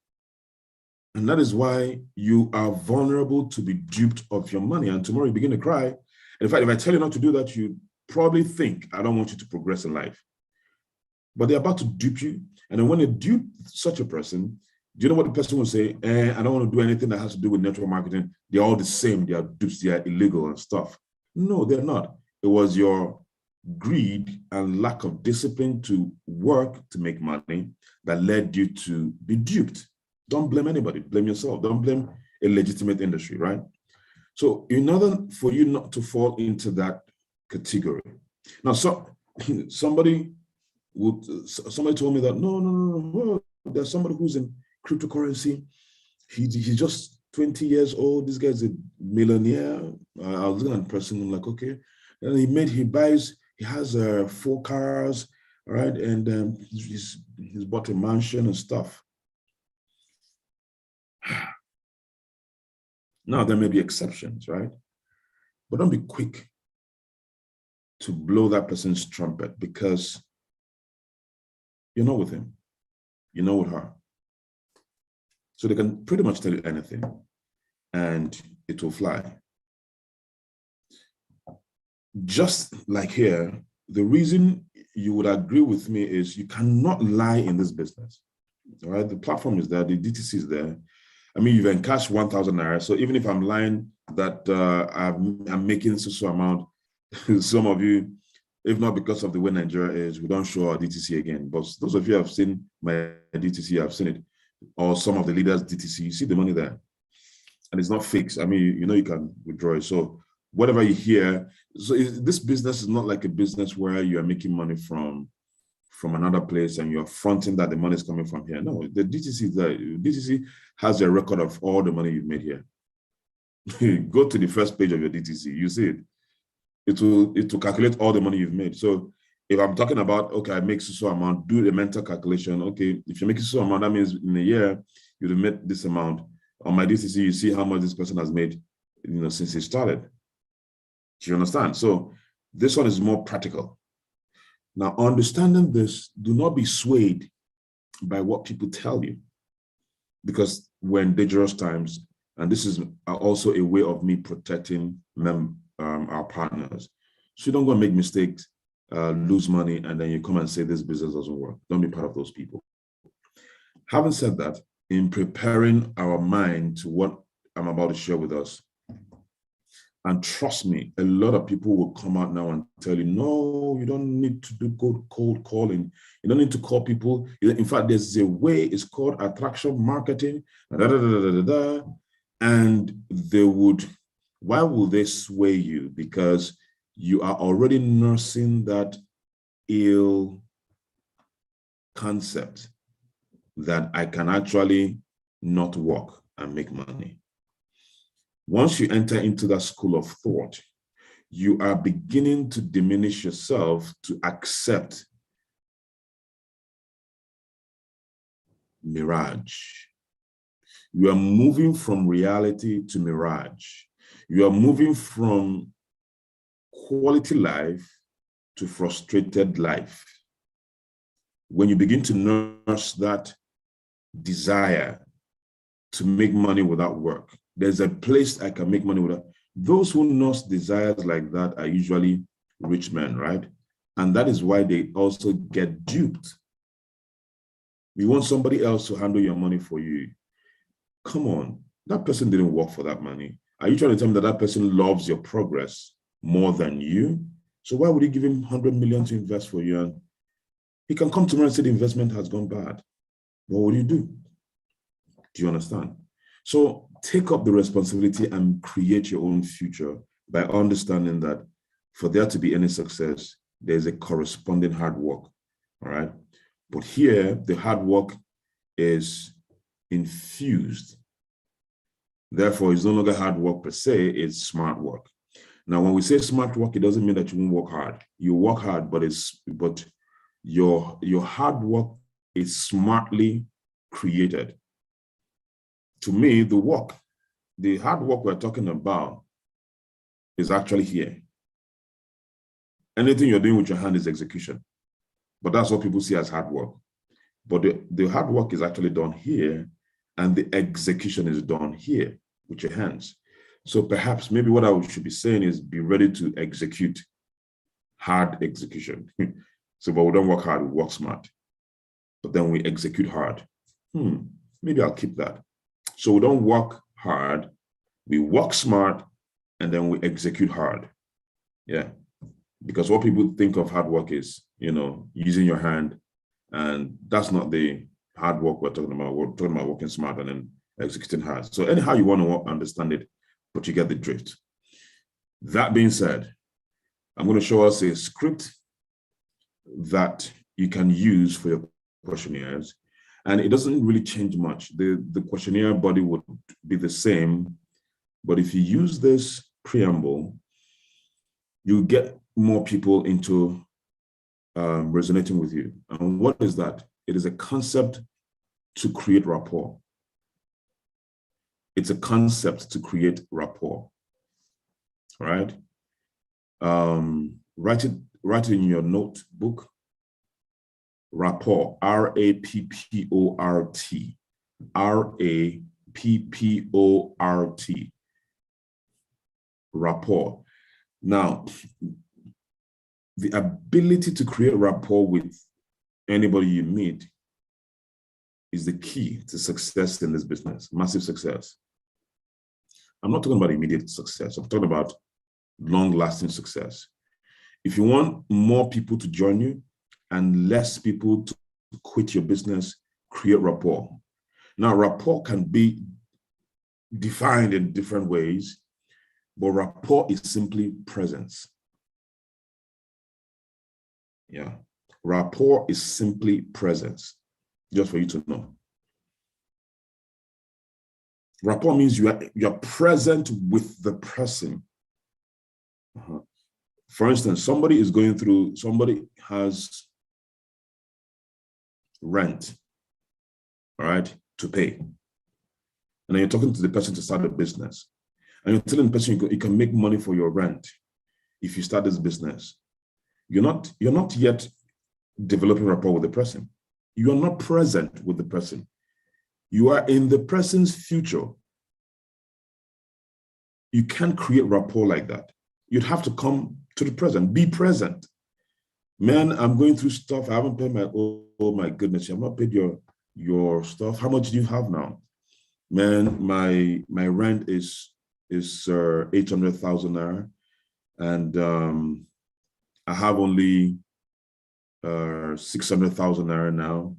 And that is why you are vulnerable to be duped of your money. And tomorrow you begin to cry. And in fact, if I tell you not to do that, you probably think, I don't want you to progress in life. But they're about to dupe you. And then when they dupe such a person, do you know what the person will say? I don't want to do anything that has to do with network marketing. They're all the same. They are dupes. They are illegal and stuff. No, they're not. It was your greed and lack of discipline to work to make money that led you to be duped. Don't blame anybody. Blame yourself. Don't blame a legitimate industry, right? So in order for you not to fall into that category. Now, somebody told me that, no. There's somebody who's in cryptocurrency. He's just 20 years old. This guy's a millionaire. I was looking at the person. I'm like, okay. And he has 4 cars, right? And he's bought a mansion and stuff. Now, there may be exceptions, right? But don't be quick to blow that person's trumpet because you're not with him. You're not with her. So they can pretty much tell you anything and it will fly. Just like here, the reason you would agree with me is you cannot lie in this business. All right, the platform is there, the DTC is there. I mean, you've encashed 1,000 naira. So even if I'm lying that I'm making so amount, some of you, if not because of the way Nigeria is, we don't show our DTC again. But those of you who have seen my DTC, I've seen it, or some of the leaders' DTC, you see the money there. And it's not fixed. I mean, you know you can withdraw it. So whatever you hear, so this business is not like a business where you are making money from another place and you're fronting that the money is coming from here. No, the DTC is there. DTC has a record of all the money you've made here. Go to the first page of your DTC, you see it. It will calculate all the money you've made. So if I'm talking about, okay, I make so amount, do the mental calculation. Okay, if you make so amount, that means in a year, you'd have made this amount. On my DTC, you see how much this person has made, since he started. Do you understand? So this one is more practical. Now, understanding this, do not be swayed by what people tell you, because we're in dangerous times, and this is also a way of me protecting them, our partners. So you don't go and make mistakes, lose money, and then you come and say this business doesn't work. Don't be part of those people. Having said that, in preparing our mind to what I'm about to share with us, and trust me, a lot of people will come out now and tell you, no, you don't need to do cold calling. You don't need to call people. In fact, there's a way, it's called attraction marketing. And why will they sway you? Because you are already nursing that ill concept that I can actually not work and make money. Once you enter into that school of thought, you are beginning to diminish yourself to accept mirage. You are moving from reality to mirage. You are moving from quality life to frustrated life. When you begin to nurse that desire to make money without work, there's a place I can make money without. Those who nurse desires like that are usually rich men, right? And that is why they also get duped. You want somebody else to handle your money for you. Come on, that person didn't work for that money. Are you trying to tell me that that person loves your progress more than you? So why would you give him 100 million to invest for you? And he can come tomorrow and say the investment has gone bad. What would you do? Do you understand? So take up the responsibility and create your own future by understanding that for there to be any success, there's a corresponding hard work, all right? But here, the hard work is infused. Therefore, it's no longer hard work per se, it's smart work. Now, when we say smart work, it doesn't mean that you won't work hard. You work hard, but your hard work is smartly created. To me, the hard work we're talking about is actually here. Anything you're doing with your hand is execution, but that's what people see as hard work. But the hard work is actually done here, and the execution is done here with your hands. So perhaps maybe what I should be saying is be ready to execute hard execution. So, but we don't work hard, we work smart. But then we execute hard. Maybe I'll keep that. So we don't work hard, we work smart, and then we execute hard. Yeah. Because what people think of hard work is, using your hand, and that's not the hard work we're talking about. We're talking about working smart and then executing hard. So anyhow you want to understand it, but you get the drift. That being said, I'm going to show us a script that you can use for your questionnaires. And it doesn't really change much. The questionnaire body would be the same, but if you use this preamble, you get more people into resonating with you. And what is that? It is a concept to create rapport. It's a concept to create rapport, right? Write it in your notebook. Rapport, R-A-P-P-O-R-T, R-A-P-P-O-R-T, rapport. Now, the ability to create rapport with anybody you meet is the key to success in this business, massive success. I'm not talking about immediate success. I'm talking about long-lasting success. If you want more people to join you and less people to quit your business, create rapport. Now, rapport can be defined in different ways, but rapport is simply presence. Yeah, rapport is simply presence, just for you to know. Rapport means you are present with the person. For instance, somebody has rent, all right, to pay. And then you're talking to the person to start a business. And you're telling the person you can make money for your rent if you start this business. You're not yet developing rapport with the person. You are not present with the person. You are in the person's future. You can't create rapport like that. You'd have to come to the present, be present. Man, I'm going through stuff. I haven't paid oh my goodness, you have not paid your stuff. How much do you have now? Man, my rent is 800,000 naira, and I have only 600,000 naira now.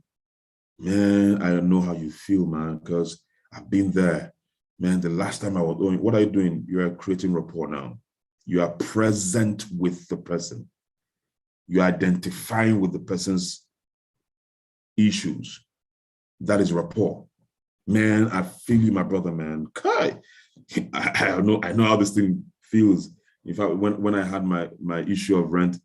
Man, I don't know how you feel, man, because I've been there. Man, the last time I was doing, what are you doing? You are creating rapport now. You are present with the person. You're identifying with the person's issues. That is rapport. Man, I feel you, my brother, man. Kai, I know how this thing feels. In fact, when I had my issue of rent,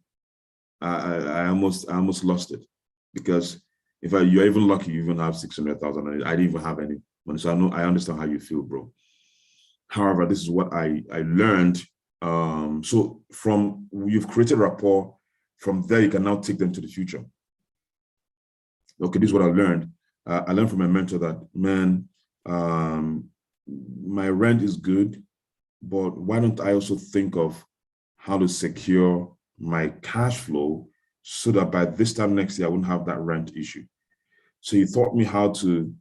I almost lost it, because in fact, you're even lucky you even have 600,000. I didn't even have any money, so I understand how you feel, bro. However, this is what I learned. So you've created rapport. From there, you can now take them to the future. Okay, this is what I learned. I learned from my mentor that, man, my rent is good, but why don't I also think of how to secure my cash flow so that by this time next year, I wouldn't have that rent issue. So he taught me how to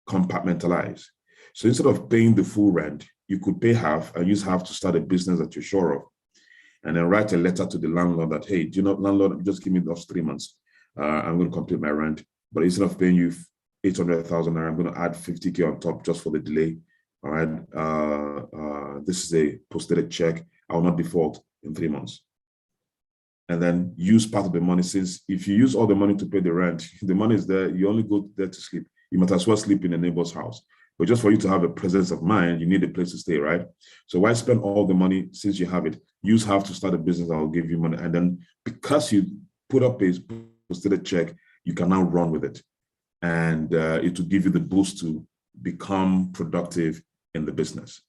compartmentalize. So instead of paying the full rent, you could pay half and use half to start a business that you're sure of. And then write a letter to the landlord that, hey, do you know, landlord, just give me those 3 months. I'm going to complete my rent. But instead of paying you 800,000, I'm going to add 50K on top just for the delay. All right. This is a posted check. I will not default in 3 months. And then use part of the money, since if you use all the money to pay the rent, the money is there. You only go there to sleep. You might as well sleep in a neighbor's house. But just for you to have a presence of mind, you need a place to stay, right? So why spend all the money since you have it? You have to start a business that will give you money. And then because you put up a posted check, you can now run with it. And it will give you the boost to become productive in the business.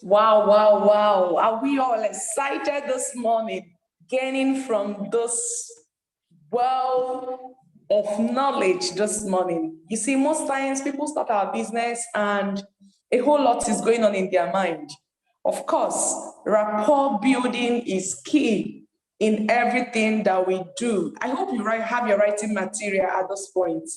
Wow, wow, wow. Are we all excited this morning, gaining from this well of knowledge this morning? You see, most times people start our business and a whole lot is going on in their mind. Of course, rapport building is key in everything that we do. I hope you have your writing material at this point,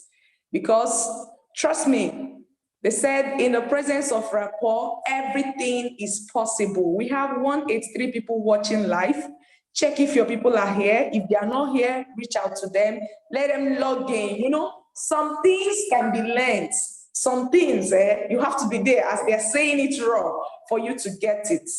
because trust me, they said in the presence of rapport, everything is possible. We have 183 people watching live. Check if your people are here. If they are not here, reach out to them. Let them log in. You know, some things can be learned. Some things, you have to be there as they're saying it raw for you to get it.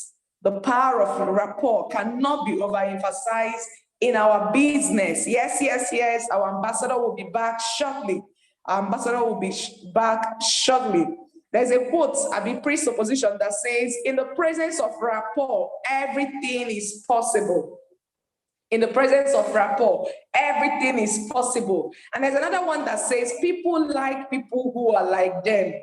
The power of rapport cannot be overemphasized in our business. Yes, yes, yes. Our ambassador will be back shortly. Our ambassador will be back shortly. There's a quote at the presupposition that says, in the presence of rapport, everything is possible. In the presence of rapport, everything is possible. And there's another one that says, people like people who are like them.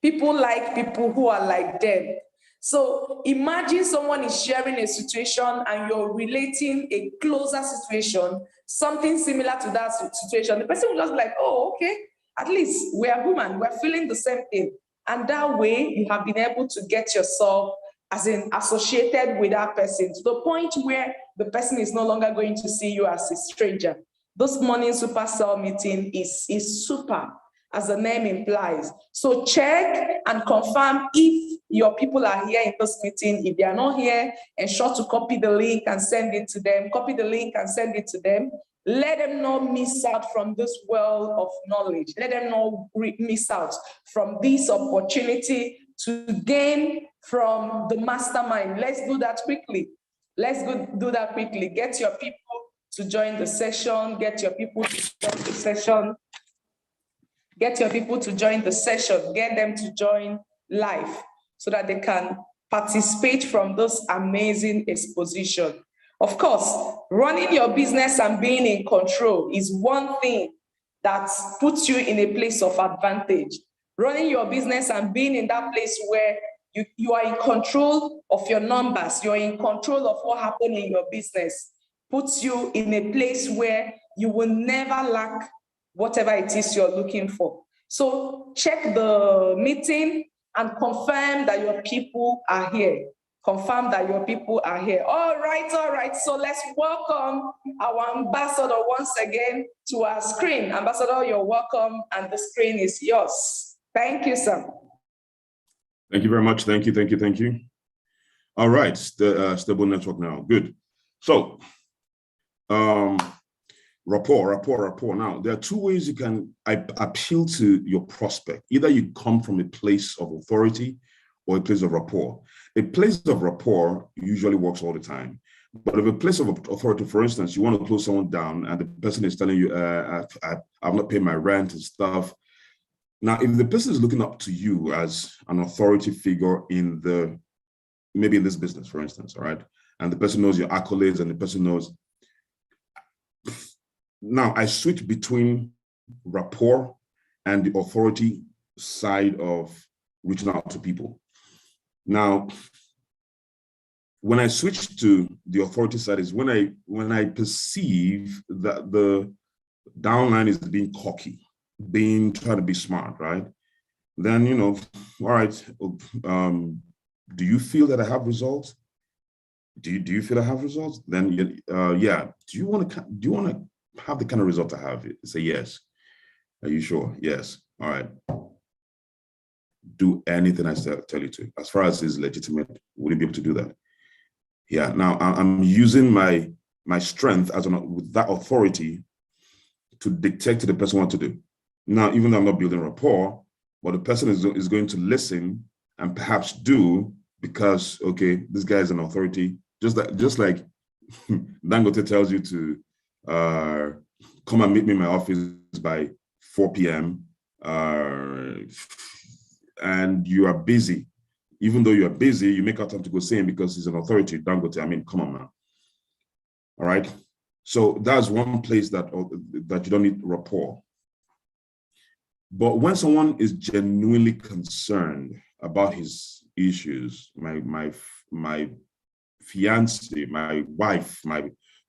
People like people who are like them. So imagine someone is sharing a situation and you're relating a closer situation, something similar to that situation. The person will just be like, oh, okay, at least we are human, we're feeling the same thing. And that way you have been able to get yourself as in associated with that person to the point where the person is no longer going to see you as a stranger. This morning Supercell meeting is super, as the name implies. So check and confirm if your people are here in this meeting. If they are not here, ensure to copy the link and send it to them. Copy the link and send it to them. Let them not miss out from this world of knowledge. Let them not miss out from this opportunity to gain from the mastermind. Let's do that quickly. Let's do that quickly. Get your people to join the session. Get your people to join the session. Get your people to join the session. Get them to join live so that they can participate from this amazing exposition. Of course, running your business and being in control is one thing that puts you in a place of advantage. Running your business and being in that place where You are in control of your numbers. You're in control of what happened in your business. Puts you in a place where you will never lack whatever it is you're looking for. So check the meeting and confirm that your people are here. Confirm that your people are here. All right, all right. So let's welcome our ambassador once again to our screen. Ambassador, you're welcome, and the screen is yours. Thank you, sir. Thank you very much. Thank you, thank you, thank you. All right, the stable network now. Good. So, rapport. Now, there are two ways you can appeal to your prospect. Either you come from a place of authority or a place of rapport. A place of rapport usually works all the time. But if a place of authority, for instance, you want to close someone down and the person is telling you, I've not paid my rent and stuff. Now, if the person is looking up to you as an authority figure maybe in this business, for instance, all right, and the person knows your accolades and the person knows. Now, I switch between rapport and the authority side of reaching out to people. Now, when I switch to the authority side is when I perceive that the downline is being cocky, trying to be smart, right? Then, all right, do you feel that I have results? Do you feel I have results? Then, yeah. Do you want to have the kind of result I have? Say yes. Are you sure? Yes. All right. Do anything I tell you to. As far as is legitimate, would you be able to do that? Yeah. Now I'm using my strength with that authority to dictate to the person what to do. Now, even though I'm not building rapport, but the person is going to listen and perhaps do because, okay, this guy is an authority. Just like Dangote tells you to come and meet me in my office by 4 p.m. And you are busy. Even though you are busy, you make out time to go see him because he's an authority. Dangote, I mean, come on, man. All right. So that's one place that you don't need rapport. But when someone is genuinely concerned about his issues, my fiance, my wife,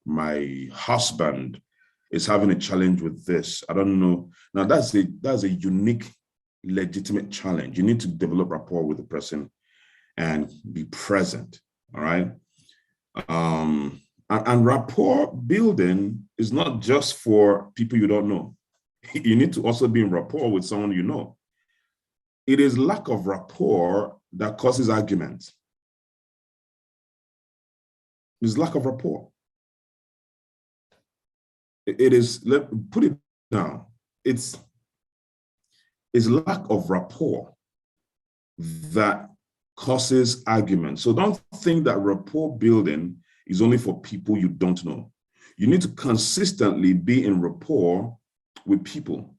my husband is having a challenge with this. I don't know. Now that's a unique, legitimate challenge. You need to develop rapport with the person and be present. All right. And rapport building is not just for people you don't know. You need to also be in rapport with someone you know. It is lack of rapport that causes arguments. It's lack of rapport. It is, put it down. It's lack of rapport that causes arguments. So don't think that rapport building is only for people you don't know. You need to consistently be in rapport with people.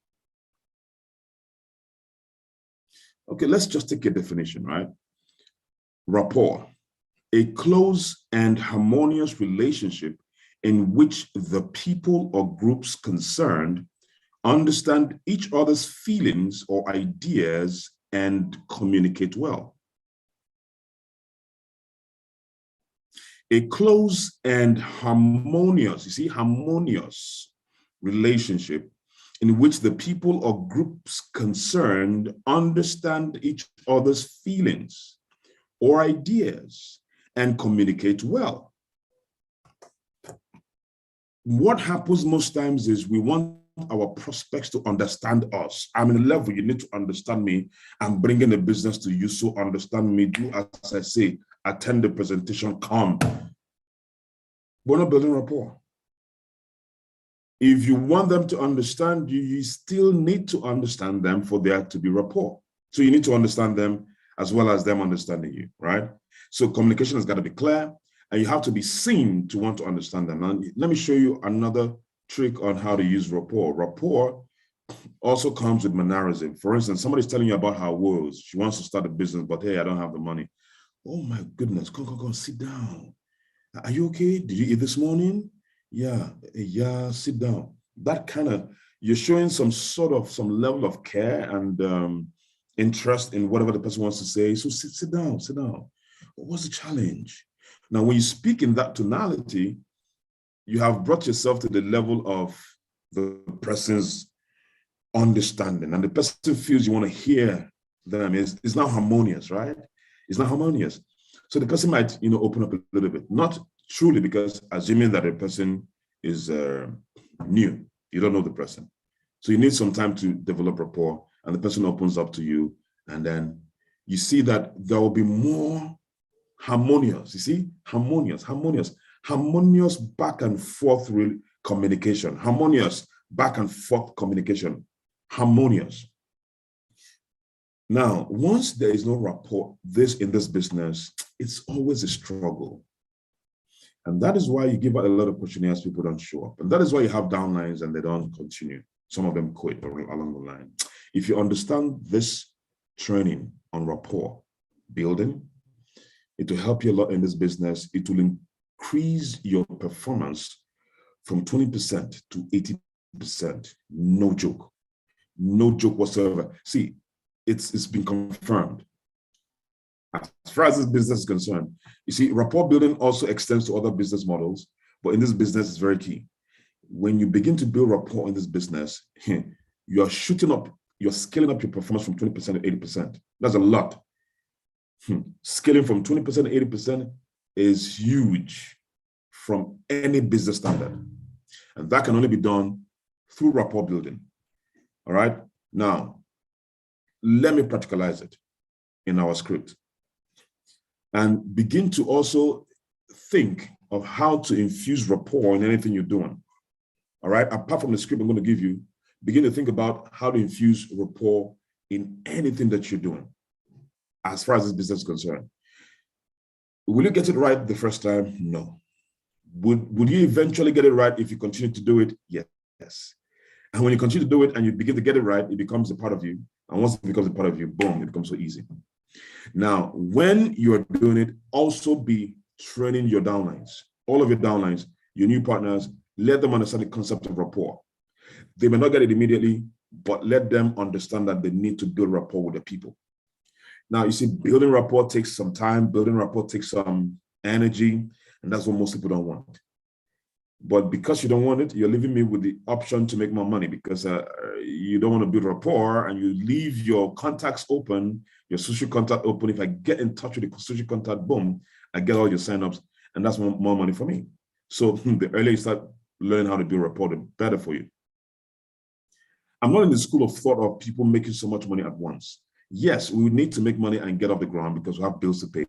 Okay, let's just take a definition, right? Rapport, a close and harmonious relationship in which the people or groups concerned understand each other's feelings or ideas and communicate well. A close and harmonious, you see, harmonious relationship in which the people or groups concerned understand each other's feelings or ideas and communicate well. What happens most times is we want our prospects to understand us. I'm in a level, you need to understand me. I'm bringing the business to you, so understand me. Do as I say, attend the presentation, come. We're not building rapport. If you want them to understand you, you still need to understand them for there to be rapport. So you need to understand them as well as them understanding you, right? So communication has got to be clear and you have to be seen to want to understand them. Now, let me show you another trick on how to use rapport. Rapport also comes with mannerism. For instance, somebody's telling you about her woes. She wants to start a business, but hey, I don't have the money. Oh my goodness, come, sit down. Are you okay? Did you eat this morning? Yeah, sit down. That kind of, you're showing some level of care and interest in whatever the person wants to say. So sit down, sit down. What's the challenge? Now, when you speak in that tonality, you have brought yourself to the level of the person's understanding, and the person feels you want to hear them. It's now harmonious, right? It's not harmonious. So the person might, open up a little bit, not truly, because assuming that the person is new, you don't know the person. So you need some time to develop rapport, and the person opens up to you, and then you see that there will be more harmonious, you see, harmonious back and forth communication, harmonious back and forth communication, harmonious. Now, once there is no rapport, in this business, it's always a struggle. And that is why you give out a lot of questionnaires, people don't show up. And that is why you have downlines and they don't continue. Some of them quit along the line. If you understand this training on rapport building, it will help you a lot in this business. It will increase your performance from 20% to 80%. No joke. No joke whatsoever. See, it's been confirmed. As far as this business is concerned, you see, rapport building also extends to other business models, but in this business, it's very key. When you begin to build rapport in this business, you're scaling up your performance from 20% to 80%. That's a lot. Scaling from 20% to 80% is huge from any business standard. And that can only be done through rapport building. All right. Now, let me practicalize it in our script and begin to also think of how to infuse rapport in anything you're doing. All right. Apart from the script I'm going to give you, begin to think about how to infuse rapport in anything that you're doing as far as this business is concerned. Will you get it right the first time? No. Would you eventually get it right if you continue to do it? Yes. And when you continue to do it and you begin to get it right, it becomes a part of you. And once it becomes a part of you, boom, it becomes so easy. Now, when you're doing it, also be training your downlines, all of your downlines, your new partners, let them understand the concept of rapport. They may not get it immediately, but let them understand that they need to build rapport with the people. Now, you see, building rapport takes some time, building rapport takes some energy, and that's what most people don't want. But because you don't want it, you're leaving me with the option to make more money because you don't want to build rapport and you leave your contacts open, your social contact open. If I get in touch with the social contact, boom, I get all your signups, and that's more money for me. So the earlier you start learning how to build rapport, the better for you. I'm not in the school of thought of people making so much money at once. Yes, we need to make money and get off the ground because we have bills to pay.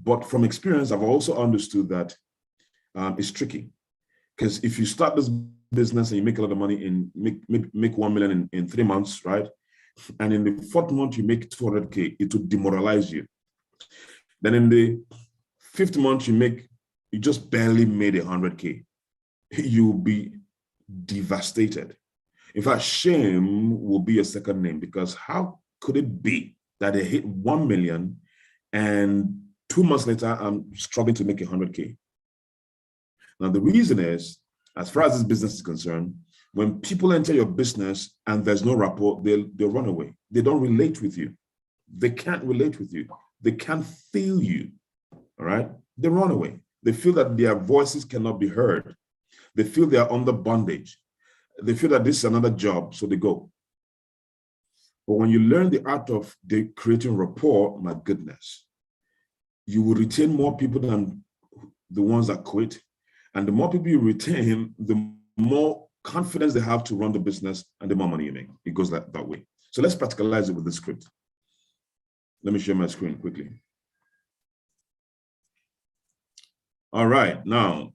But from experience, I've also understood that it's tricky. Because if you start this business and you make a lot of money and make 1 million in 3 months, right? And in the 4th month, you make 200K, it will demoralize you. Then in the 5th month, you just barely made 100K. You'll be devastated. In fact, shame will be your second name because how could it be that they hit 1 million and 2 months later, I'm struggling to make 100K? Now, the reason is, as far as this business is concerned, when people enter your business and there's no rapport, they'll run away. They don't relate with you. They can't relate with you. They can't feel you, all right? They run away. They feel that their voices cannot be heard. They feel they are under bondage. They feel that this is another job, so they go. But when you learn the art of creating rapport, my goodness, you will retain more people than the ones that quit. And the more people you retain, the more confidence they have to run the business and the more money you make. It goes that way. So let's practicalize it with the script. Let me share my screen quickly. All right, now,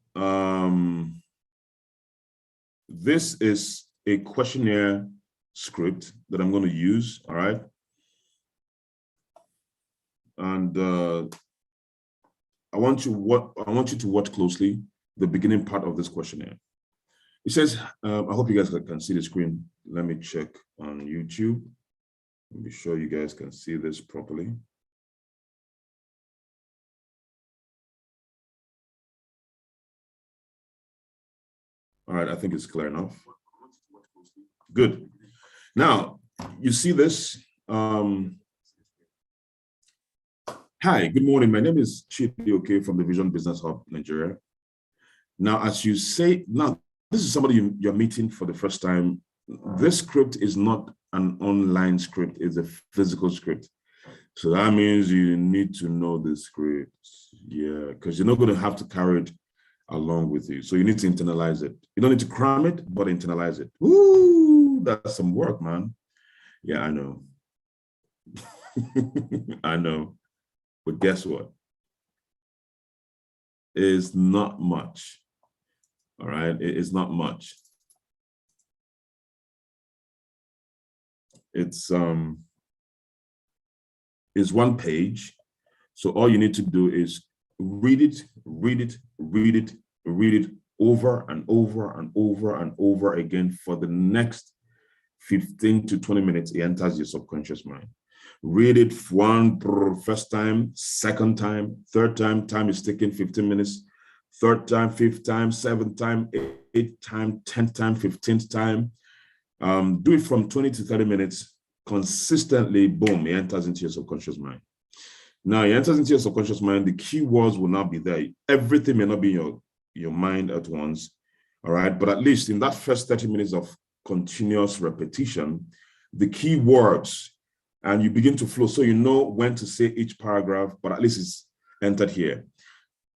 this is a questionnaire script that I'm going to use, all right? And I want you to watch closely the beginning part of this questionnaire. It says, I hope you guys can see the screen. Let me check on YouTube. Let me be sure you guys can see this properly. All right, I think it's clear enough. Good. Now, you see this, Hi, good morning. My name is Chidi Oke from the Vision Business Hub, Nigeria. Now, as you say, now this is somebody you're meeting for the first time. This script is not an online script, it's a physical script. So that means you need to know the script. Yeah, because you're not going to have to carry it along with you. So you need to internalize it. You don't need to cram it, but internalize it. Woo, that's some work, man. Yeah, I know. I know. But guess what? It's not much. All right, it's not much. It's one page. So all you need to do is read it over and over and over and over again for the next 15 to 20 minutes. It enters your subconscious mind. Read it first time, second time, third time. Time is taking 15 minutes. Third time, fifth time, seventh time, eighth time, 10th time, 15th time. Do it from 20 to 30 minutes consistently. Boom, it enters into your subconscious mind. Now it enters into your subconscious mind. The keywords will not be there. Everything may not be in your mind at once. All right, but at least in that first 30 minutes of continuous repetition, the keywords, and you begin to flow, so you know when to say each paragraph, but at least it's entered here.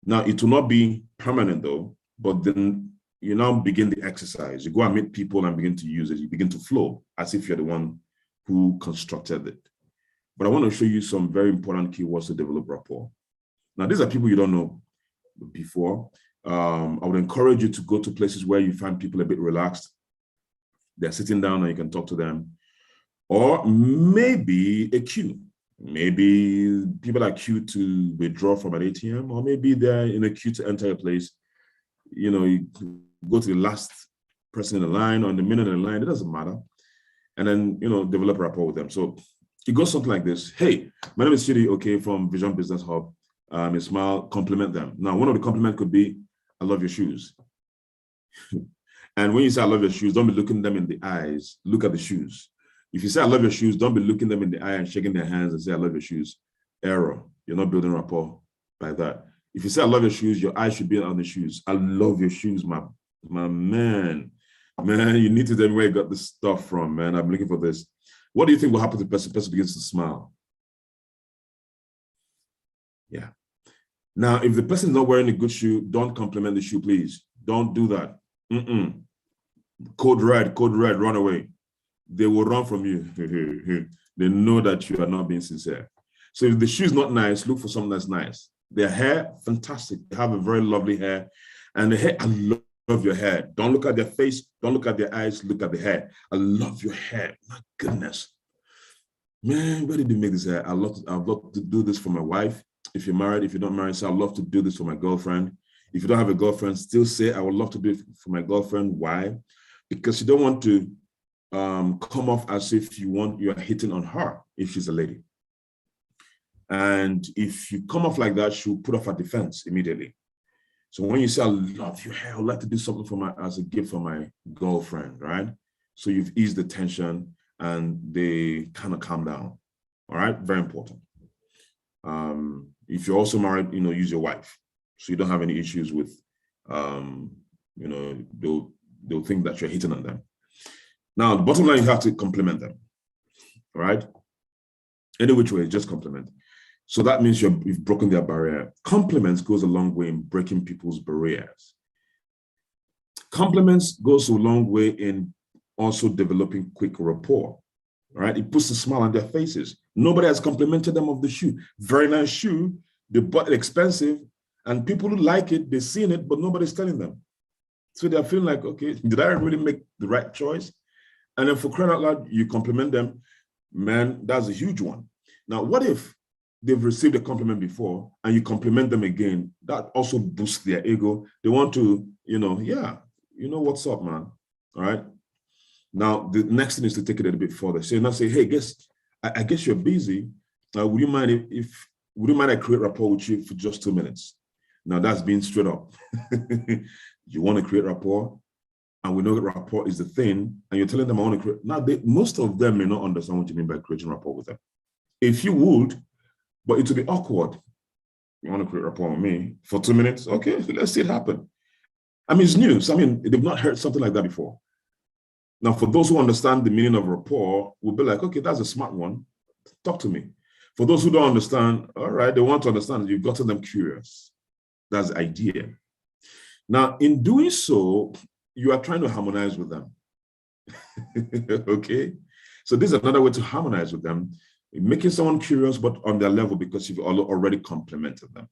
Now, it will not be permanent though, but then you now begin the exercise. You go and meet people and begin to use it. You begin to flow as if you're the one who constructed it. But I want to show you some very important keywords to develop rapport. Now, these are people you don't know before. I would encourage you to go to places where you find people a bit relaxed. They're sitting down and you can talk to them. Or maybe a queue. Maybe people are queued to withdraw from an ATM, or maybe they're in a queue to enter a place. You know, you go to the last person in the line or in the middle of the line, it doesn't matter. And then, you know, develop rapport with them. So it goes something like this. Hey, my name is Chidi Oke from Vision Business Hub. A smile, compliment them. Now, one of the compliments could be, I love your shoes. And when you say I love your shoes, don't be looking them in the eyes, look at the shoes. If you say I love your shoes, don't be looking them in the eye and shaking their hands and say I love your shoes. Error. You're not building rapport by that. If you say I love your shoes, your eyes should be on the shoes. I love your shoes, my man. Man, you need to tell me where you got this stuff from, man. I'm looking for this. What do you think will happen to the person? The person begins to smile. Yeah. Now, if the person is not wearing a good shoe, don't compliment the shoe, please. Don't do that. Code red, run away. They will run from you. They know that you are not being sincere. So if the shoe is not nice, look for something that's nice. Their hair, fantastic. They have a very lovely hair. And the hair, I love your hair. Don't look at their face. Don't look at their eyes. Look at the hair. I love your hair. My goodness. Man, where did you make this hair? I'd love to do this for my wife. If you're married, if you're not married, say, I'd love to do this for my girlfriend. If you don't have a girlfriend, still say, I would love to do it for my girlfriend. Why? Because you don't want to come off as if you are hitting on her if she's a lady. And if you come off like that, she'll put off her defense immediately. So when you say, I love your hair, I'd like to do something as a gift for my girlfriend, right? So you've eased the tension and they kind of calm down. All right, very important. If you're also married, use your wife. So you don't have any issues with, they'll think that you're hitting on them. Now, the bottom line, you have to compliment them, all right? Any which way, just compliment. So that means you've broken their barrier. Compliments goes a long way in breaking people's barriers. Compliments goes a long way in also developing quick rapport, right? It puts a smile on their faces. Nobody has complimented them of the shoe. Very nice shoe, they bought it expensive, and people who like it, they've seen it, but nobody's telling them. So they're feeling like, okay, did I really make the right choice? And then for crying out loud, you compliment them, man, that's a huge one. Now, what if they've received a compliment before and you compliment them again? That also boosts their ego. They want to, what's up, man, all right? Now, the next thing is to take it a little bit further. So now say, hey, I guess you're busy. Would you mind I create rapport with you for just 2 minutes? Now, that's being straight up. You want to create rapport? and we know that rapport is the thing, and you're telling them I want to create. Now, most of them may not understand what you mean by creating rapport with them. If you would, but it would be awkward. You want to create rapport with me for 2 minutes? Okay, let's see it happen. I mean, it's news. I mean, they've not heard something like that before. Now, for those who understand the meaning of rapport, we'll be like, okay, that's a smart one. Talk to me. For those who don't understand, all right, they want to understand. You've gotten them curious. That's the idea. Now, in doing so, you are trying to harmonize with them. Okay? So this is another way to harmonize with them, making someone curious, but on their level because you've already complimented them.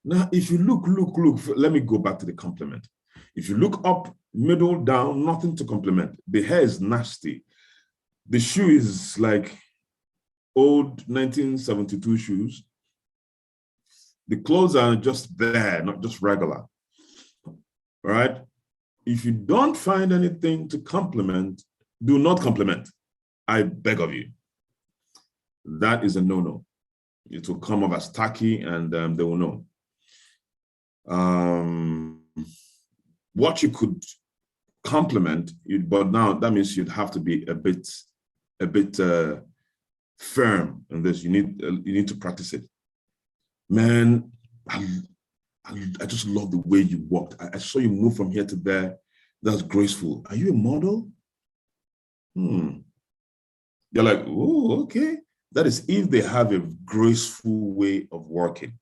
Now, if you look, let me go back to the compliment. If you look up, middle, down, nothing to compliment. The hair is nasty. The shoe is like old 1972 shoes. The clothes are just there, not just regular. All right? If you don't find anything to compliment, do not compliment. I beg of you. That is a no-no. It will come off as tacky, and they will know. What you could compliment, but now that means you'd have to be a bit firm in this. You need to practice it. Man, I just love the way you walked. I saw you move from here to there. That's graceful. Are you a model? You're like, oh, okay. That is if they have a graceful way of working.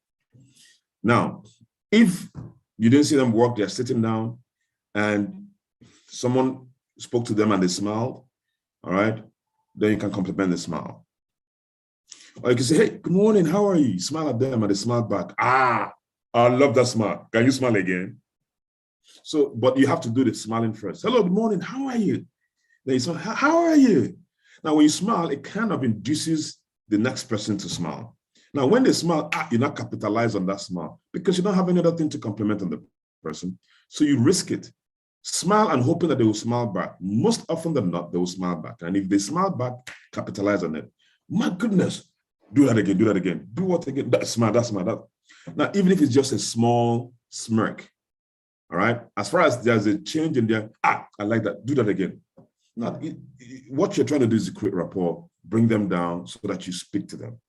Now, if you didn't see them work, they're sitting down and someone spoke to them and they smiled, all right, then you can compliment the smile. Or you can say, hey, good morning, how are you? Smile at them and they smile back. Ah, I love that smile. Can you smile again? So, but you have to do the smiling first. Hello, good morning, how are you? Then you smile, how are you? Now, when you smile, it kind of induces the next person to smile. Now, when they smile, you not capitalize on that smile because you don't have any other thing to compliment on the person. So you risk it. Smile and hoping that they will smile back. Most often than not, they will smile back. And if they smile back, capitalize on it. My goodness, do that again, do that again. Do what again? That smile, that smile, that. Now, even if it's just a small smirk, all right? As far as there's a change in there, I like that, do that again. Now, what you're trying to do is to create rapport, bring them down so that you speak to them.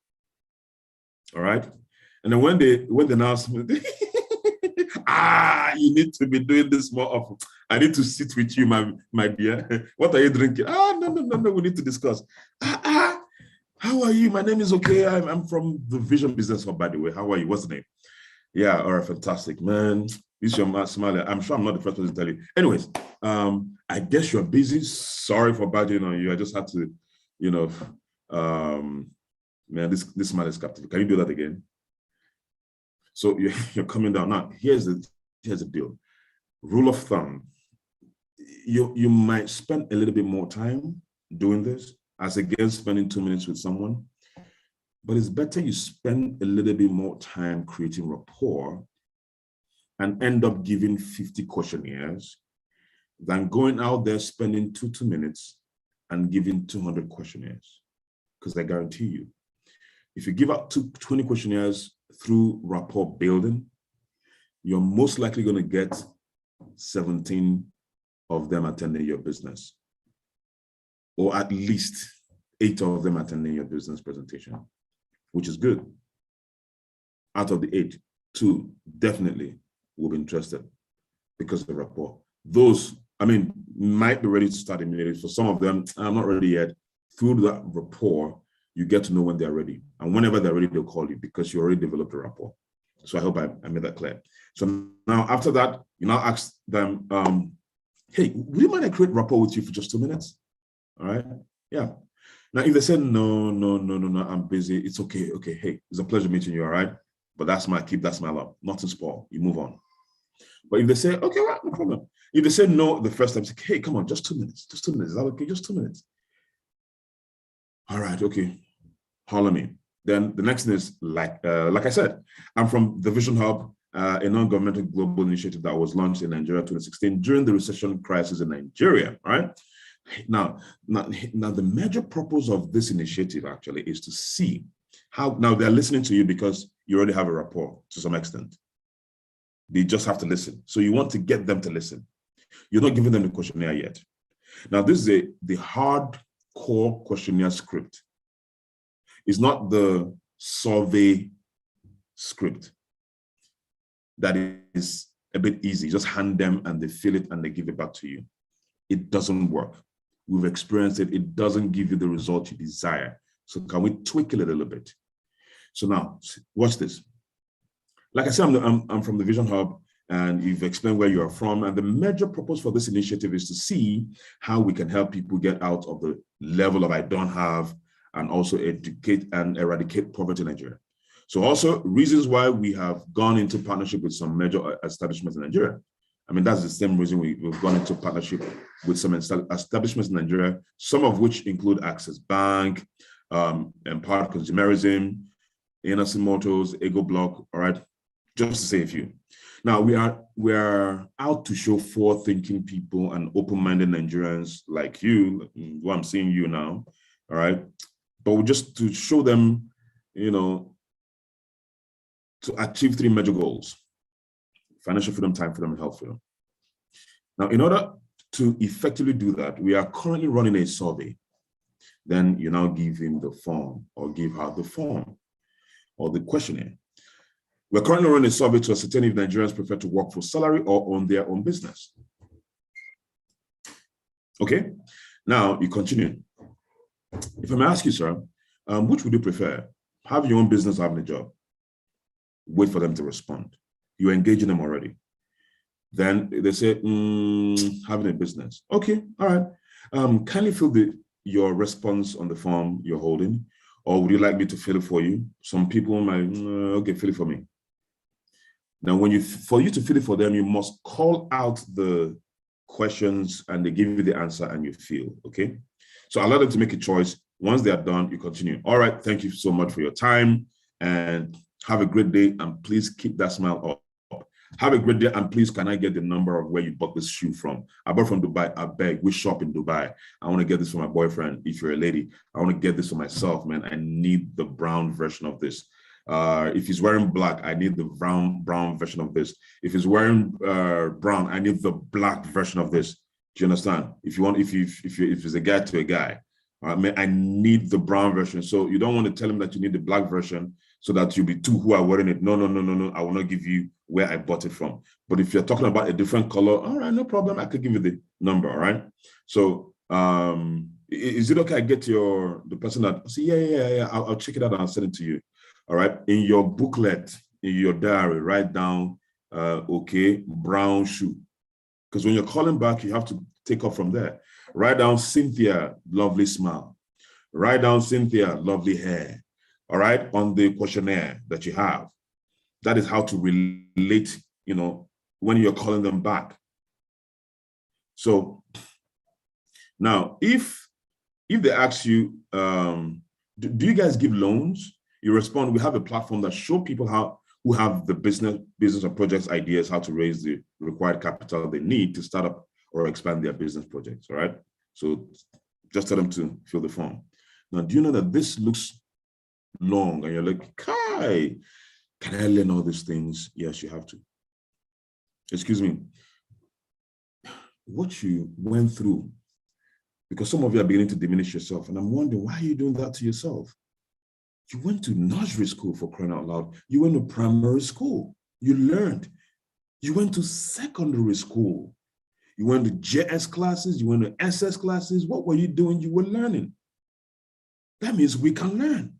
All right. And then when they now you need to be doing this more often. I need to sit with you, my dear. What are you drinking? No, we need to discuss. How are you? My name is okay. I'm from the Vision Business Hub, by the way. How are you? What's the name? Yeah, all right, fantastic, man. This is your smile. I'm sure I'm not the first person to tell you. Anyways, I guess you're busy. Sorry for badgering on you. I just had to, man, this smile is captive. Can you do that again? So you're coming down. Now, here's the deal. Rule of thumb. You might spend a little bit more time doing this as against spending 2 minutes with someone. But it's better you spend a little bit more time creating rapport and end up giving 50 questionnaires than going out there spending 2 minutes and giving 200 questionnaires. Because I guarantee you, if you give out 20 questionnaires through rapport building, you're most likely going to get 17 of them attending your business, or at least 8 of them attending your business presentation, which is good. Out of the 8, 2 definitely will be interested because of the rapport. Those, might be ready to start immediately. For some of them, I'm not ready yet. Through that rapport, you get to know when they're ready. And whenever they're ready, they'll call you because you already developed a rapport. So I hope I made that clear. So now after that, you now ask them, hey, would you mind I create rapport with you for just 2 minutes? All right, yeah. Now, if they say, no, I'm busy, it's okay. Okay, hey, it's a pleasure meeting you, all right? But that smile, keep that smile up. Nothing spoiled, you move on. But if they say, okay, right, no problem. If they say no the first time, say, hey, come on, just 2 minutes, just 2 minutes. Is that okay? Just 2 minutes. All right, okay, holler me. Then the next thing is, like I said, I'm from the Vision Hub, a non-governmental global initiative that was launched in Nigeria 2016 during the recession crisis in Nigeria, right? Now, the major purpose of this initiative actually is to see how, now they're listening to you because you already have a rapport to some extent. They just have to listen. So you want to get them to listen. You're not giving them the questionnaire yet. Now, this is the hardcore questionnaire script. It's not the survey script that is a bit easy. Just hand them and they fill it and they give it back to you. It doesn't work. We've experienced it. It doesn't give you the result you desire. So can we tweak it a little bit? So now, watch this. Like I said, I'm from the Vision Hub, and you've explained where you are from. And the major purpose for this initiative is to see how we can help people get out of the level of I don't have, and also educate and eradicate poverty in Nigeria. So also reasons why we have gone into partnership with some major establishments in Nigeria. I mean, that's the same reason we've gone into partnership with some establishments in Nigeria, some of which include Access Bank, Empowered Consumerism, Innocent Motors, Ego Block, all right, just to say a few. Now, we are out to show forward-thinking people and open-minded Nigerians like you, who I'm seeing you now, all right? But just to show them, you know, to achieve 3 major goals: financial freedom, time freedom, and health freedom. Now, in order to effectively do that, we are currently running a survey. Then you now give him the form, or give her the form or the questionnaire. We're currently running a survey to ascertain if Nigerians prefer to work for salary or own their own business. Okay, now you continue. If I may ask you, sir, which would you prefer? Have your own business or having a job? Wait for them to respond. You're engaging them already. Then they say, having a business. Okay, all right. Kindly fill your response on the form you're holding, or would you like me to fill it for you? Some people might, okay, fill it for me. Now, for you to fill it for them, you must call out the questions and they give you the answer and you fill, okay? So allow them to make a choice. Once they are done, you continue. All right, thank you so much for your time and have a great day, and please keep that smile up. Have a great day, and please, can I get the number of where you bought this shoe from? I bought from Dubai. I beg, we shop in Dubai. I want to get this for my boyfriend. If you're a lady, I want to get this for myself, man. I need the brown version of this. If he's wearing black, I need the brown version of this. If he's wearing brown, I need the black version of this. Do you understand? If it's a guy to a guy, I need the brown version. So you don't want to tell him that you need the black version so that you'll be 2 who are wearing it. No. I will not give you where I bought it from. But if you're talking about a different color, all right, no problem. I could give you the number, all right? So is it okay I get the person that, say, yeah, I'll check it out and I'll send it to you. All right, in your booklet, in your diary, write down, okay, brown shoe. Because when you're calling back, you have to take off from there. Write down Cynthia, lovely smile. Write down Cynthia, lovely hair. All right, on the questionnaire that you have. That is how to relate, you know, when you're calling them back. So now, if they ask you, do you guys give loans? You respond, we have a platform that shows people who have the business or projects ideas, how to raise the required capital they need to start up or expand their business projects, all right? So just tell them to fill the form. Now, do you know that this looks long and you're like, Kai, can I learn all these things? Yes, you have to. Excuse me. What you went through, because some of you are beginning to diminish yourself, and I'm wondering, why are you doing that to yourself? You went to nursery school, for crying out loud. You went to primary school. You learned. You went to secondary school. You went to JS classes. You went to SS classes. What were you doing? You were learning. That means we can learn.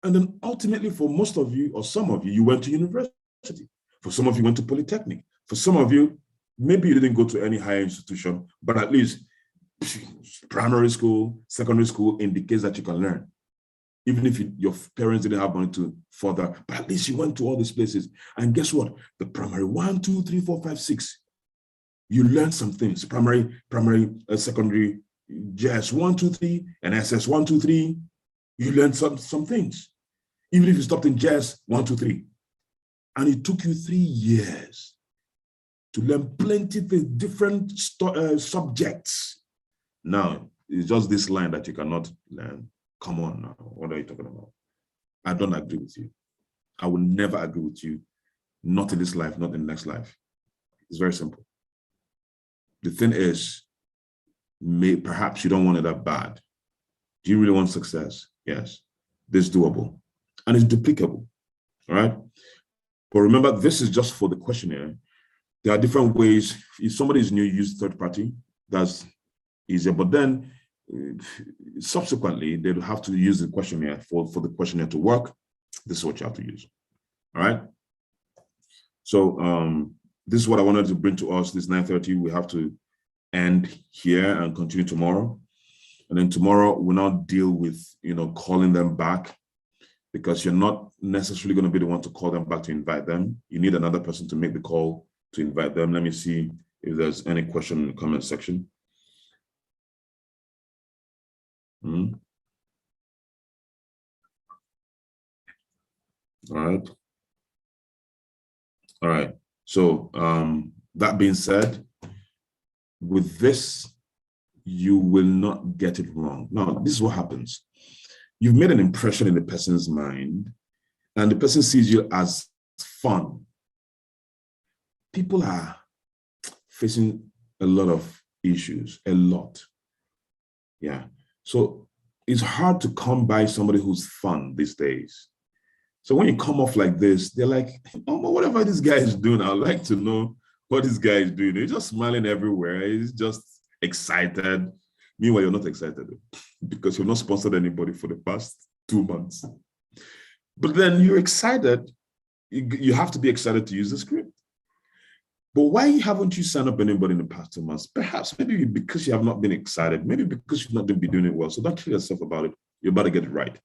And then ultimately, for most of you, or some of you, you went to university. For some of you, went to Polytechnic. For some of you, maybe you didn't go to any higher institution, but at least primary school, secondary school indicates that you can learn. Even if your parents didn't have money to further, but at least you went to all these places. And guess what? The primary 1, 2, 3, 4, 5, 6, you learned some things. Primary, secondary, JS 1, 2, 3, and SS 1, 2, 3, you learned some things. Even if you stopped in JS 1, 2, 3. And it took you 3 years to learn plenty of different subjects. Now, it's just this line that you cannot learn. Come on now, what are you talking about? I don't agree with you. I will never agree with you, not in this life, not in the next life. It's very simple. The thing is, perhaps you don't want it that bad. Do you really want success? Yes. This is doable and it's duplicable. All right. But remember, this is just for the questionnaire. There are different ways. If somebody is new, use third party. That's easier. But then subsequently, they'll have to use the questionnaire for the questionnaire to work. This is what you have to use. All right. So this is what I wanted to bring to us. This 9:30. We have to end here and continue tomorrow. And then tomorrow we'll now deal with, calling them back, because you're not necessarily going to be the one to call them back to invite them. You need another person to make the call to invite them. Let me see if there's any question in the comment section. All right. All right. So that being said, with this, you will not get it wrong. Now, this is what happens. You've made an impression in the person's mind, and the person sees you as fun. People are facing a lot of issues, a lot. Yeah. So it's hard to come by somebody who's fun these days. So when you come off like this, they're like, oh, whatever this guy is doing, I'd like to know what this guy is doing. He's just smiling everywhere. He's just excited. Meanwhile, you're not excited because you've not sponsored anybody for the past 2 months. But then you're excited. You have to be excited to use the script. But why haven't you signed up anybody in the past 2 months? Perhaps maybe because you have not been excited. Maybe because you've not been doing it well. So don't kill yourself about it. You're about to get it right.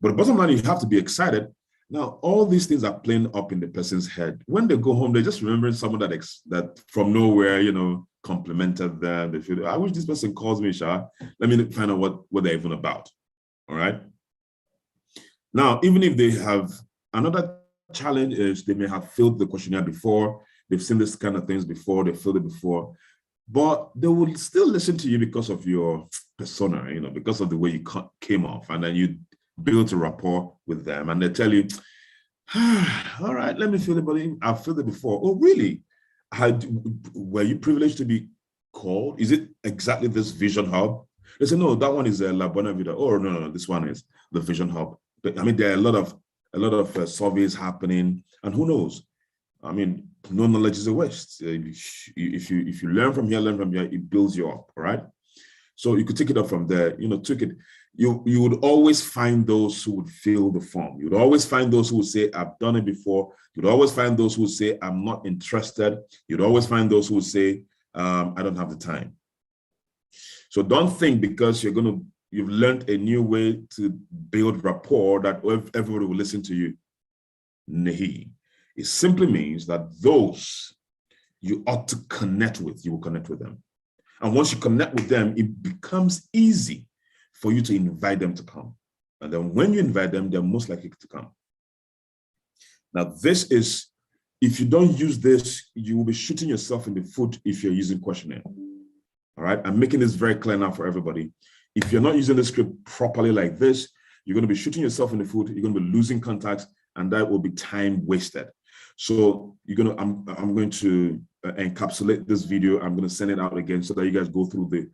But bottom line, you have to be excited. Now, all these things are playing up in the person's head. When they go home, they're just remembering someone that from nowhere, complimented them. They feel, I wish this person calls me, Sha. Let me find out what they're even about. All right. Now, even if they have another challenge is they may have filled the questionnaire before, they've seen this kind of things before, they filled it before, but they will still listen to you because of your persona, because of the way you came off, and then you build a rapport with them, and they tell you, all right, let me fill it, but I've filled it before. Oh, really? Were you privileged to be called? Is it exactly this Vision Hub? They say, no, that one is La Buena Vida. Oh, no, this one is the Vision Hub. But I mean, there are a lot of surveys happening, and who knows? I mean, no knowledge is a waste. If you learn from here, it builds you up, all right? So you could take it up from there, you would always find those who would fill the form. You'd always find those who would say, I've done it before. You'd always find those who would say, I'm not interested. You'd always find those who would say, I don't have the time. So don't think because you've learned a new way to build rapport that everybody will listen to you. Nahi. It simply means that those you ought to connect with, you will connect with them. And once you connect with them, it becomes easy for you to invite them to come. And then when you invite them, they're most likely to come. Now, this is, if you don't use this, you will be shooting yourself in the foot if you're using questionnaire. All right, I'm making this very clear now for everybody. If you're not using the script properly like this, you're going to be shooting yourself in the foot, you're going to be losing contacts, and that will be time wasted. So I'm going to encapsulate this video. I'm going to send it out again so that you guys go through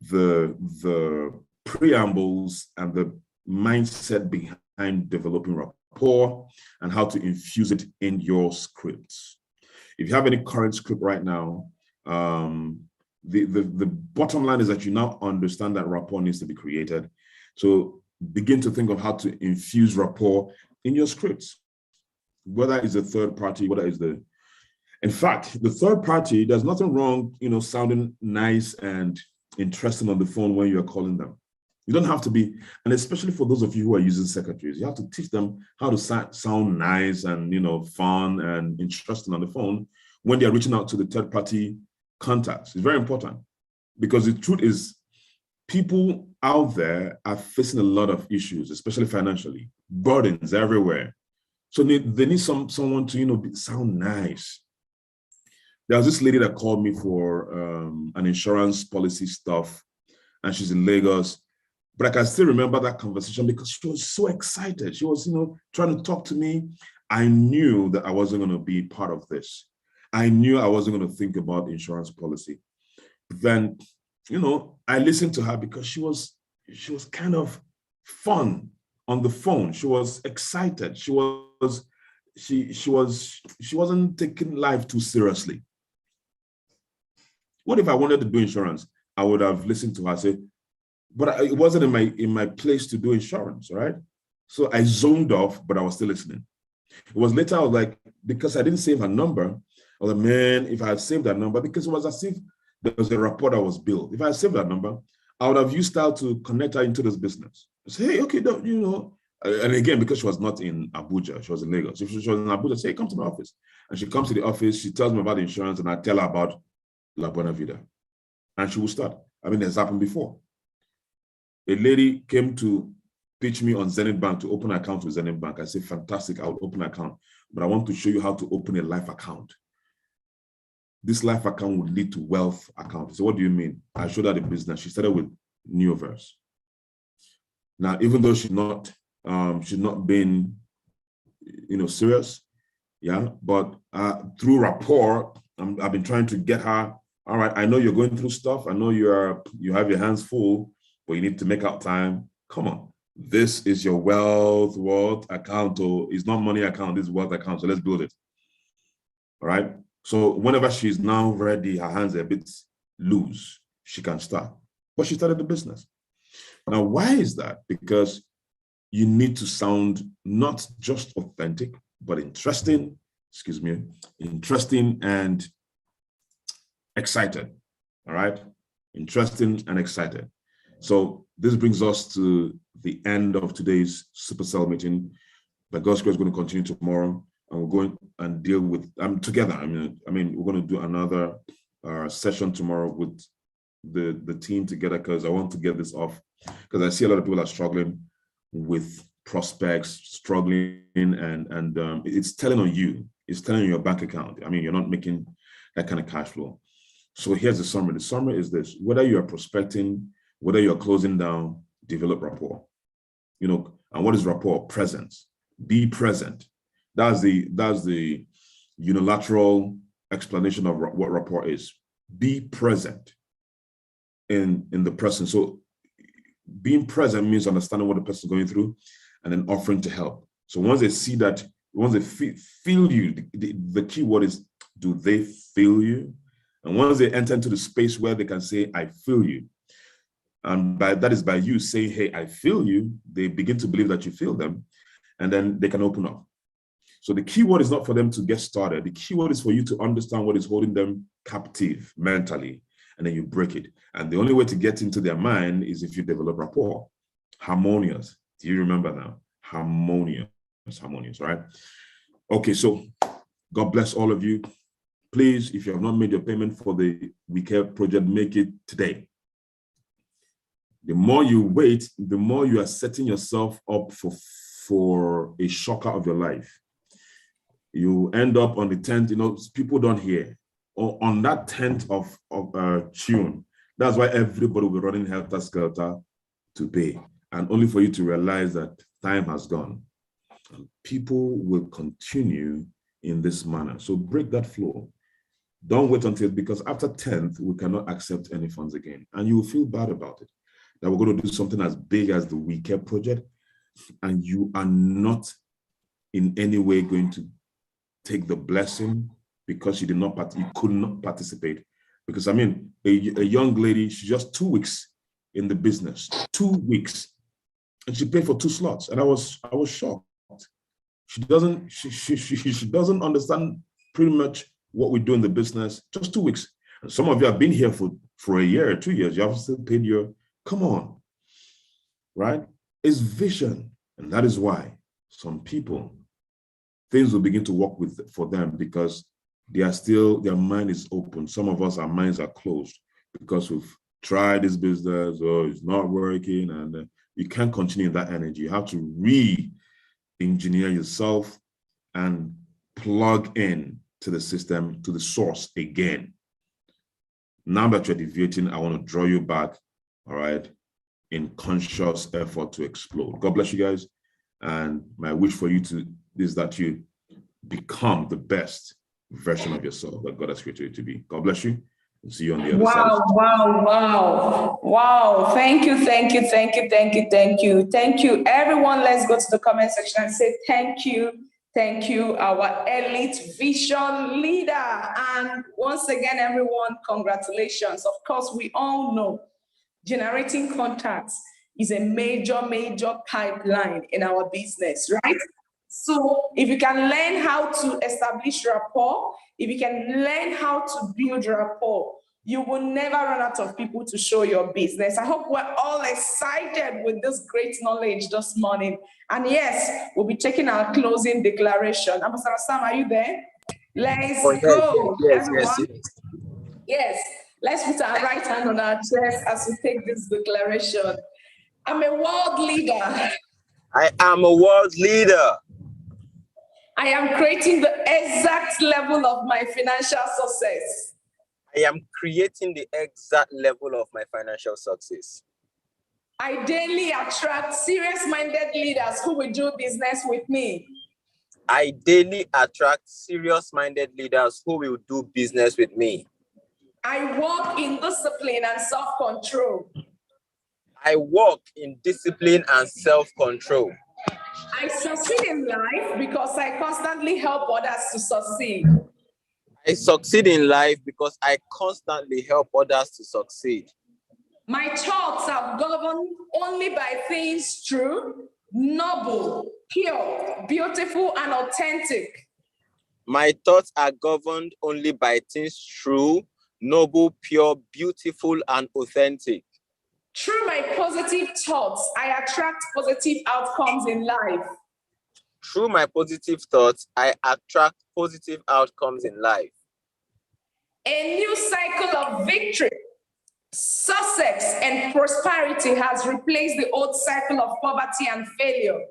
the preambles and the mindset behind developing rapport and how to infuse it in your scripts. If you have any current script right now, the bottom line is that you now understand that rapport needs to be created. So begin to think of how to infuse rapport in your scripts, whether it's a third party, whether it's in fact, the third party, there's nothing wrong, sounding nice and interesting on the phone when you're calling them. You don't have to be, and especially for those of you who are using secretaries, you have to teach them how to sound nice and, fun and interesting on the phone when they're reaching out to the third party contacts. It's very important because the truth is people out there are facing a lot of issues, especially financially, burdens everywhere. So they need someone to, sound nice. There was this lady that called me for an insurance policy stuff, and she's in Lagos. But I can still remember that conversation because she was so excited. She was, trying to talk to me. I knew that I wasn't going to be part of this. I knew I wasn't going to think about insurance policy. then, I listened to her because she was kind of fun on the phone. She was excited. She wasn't taking life too seriously. What if I wanted to do insurance? I would have listened to her say, but it wasn't in my place to do insurance, right? So I zoned off, but I was still listening. It was later I was like, because I didn't save her number, I was like, man, if I had saved that number, because it was as if there was a rapport that was built. If I had saved that number, I would have used that to connect her into this business. I say, hey, okay, and again, because she was not in Abuja, she was in Lagos. If she was in Abuja, say, hey, come to my office. And she comes to the office, she tells me about insurance, and I tell her about La Buena Vida. And she will start. I mean, it's happened before. A lady came to pitch me on Zenith Bank to open an account with Zenith Bank. I said, fantastic, I'll open an account, but I want to show you how to open a life account. This life account would lead to wealth account. So what do you mean? I showed her the business. She started with Neoverse. Now, even though she's not been, serious, yeah, but through rapport, I've been trying to get her. All right, I know you're going through stuff. I know you have your hands full, but you need to make out time. Come on, this is your wealth account. It's not money account. This is wealth account. So let's build it. All right. So whenever she's now ready, her hands are a bit loose, she can start. But she started the business. Now, why is that? Because you need to sound not just authentic, but interesting and excited. All right? Interesting and excited. So this brings us to the end of today's Supercell meeting. By God's grace, we're going to continue tomorrow. And we're going and deal with together. I mean, we're going to do another session tomorrow with the team together because I want to get this off because I see a lot of people are struggling with prospects, struggling, and it's telling on you. It's telling on your bank account. I mean, you're not making that kind of cash flow. So here's the summary. The summary is this: whether you are prospecting, whether you're closing down, develop rapport. And what is rapport? Presence. Be present. That's the unilateral explanation of what rapport is. Be present in the present. So being present means understanding what the person is going through and then offering to help. So once they see that, once they feel you, the key word is, do they feel you? And once they enter into the space where they can say, I feel you, and that is by you saying, hey, I feel you, they begin to believe that you feel them, and then they can open up. So the key word is not for them to get started. The key word is for you to understand what is holding them captive mentally, and then you break it. And the only way to get into their mind is if you develop rapport. Harmonious. Do you remember now? Harmonious, right? Okay, so God bless all of you. Please, if you have not made your payment for the We Care project, make it today. The more you wait, the more you are setting yourself up for a shocker of your life. You end up on the 10th, people don't hear. Or on that 10th of June, that's why everybody will be running helter-skelter to pay. And only for you to realize that time has gone. And people will continue in this manner. So break that flow. Don't wait until, because after 10th, we cannot accept any funds again. And you will feel bad about it. That we're going to do something as big as the We Care project, and you are not in any way going to take the blessing because you could not participate. Because I mean, a young lady, she's just 2 weeks in the business, 2 weeks, and she paid for 2 slots, and I was shocked. She doesn't understand pretty much what we do in the business. Just 2 weeks. And some of you have been here for a year or 2 years. You have still paid your. Come on, right? It's vision, and that is why some people, things will begin to work for them because their mind is open. Some of us, our minds are closed because we've tried this business or it's not working, and you can't continue in that energy. You have to re-engineer yourself and plug in to the system, to the source again. Now that you're deviating, I want to draw you back, all right, in conscious effort to explode. God bless you guys. And my wish for you is that you become the best version of yourself that God has created you to be. God bless you. We'll see you on the other side. Wow. Thank you. Thank you, everyone. Let's go to the comment section and say thank you. Thank you, our elite vision leader. And once again, everyone, congratulations. Of course, we all know generating contacts is a major pipeline in our business, right? So if you can learn how to establish rapport, if you can learn how to build rapport, you will never run out of people to show your business. I hope we're all excited with this great knowledge this morning. And yes, we'll be taking our closing declaration. Ambassador Sam, are you there? Let's go, everyone. Yes, let's put our right hand on our chest as we take this declaration. I'm a world leader. I am a world leader. I am creating the exact level of my financial success. I am creating the exact level of my financial success. I daily attract serious-minded leaders who will do business with me. I daily attract serious-minded leaders who will do business with me. I walk in discipline and self-control. I walk in discipline and self-control. I succeed in life because I constantly help others to succeed. I succeed in life because I constantly help others to succeed. My thoughts are governed only by things true, noble, pure, beautiful, and authentic. My thoughts are governed only by things true, noble, pure, beautiful, and authentic. Through my positive thoughts, I attract positive outcomes in life. Through my positive thoughts, I attract positive outcomes in life. A new cycle of victory, success, and prosperity has replaced the old cycle of poverty and failure.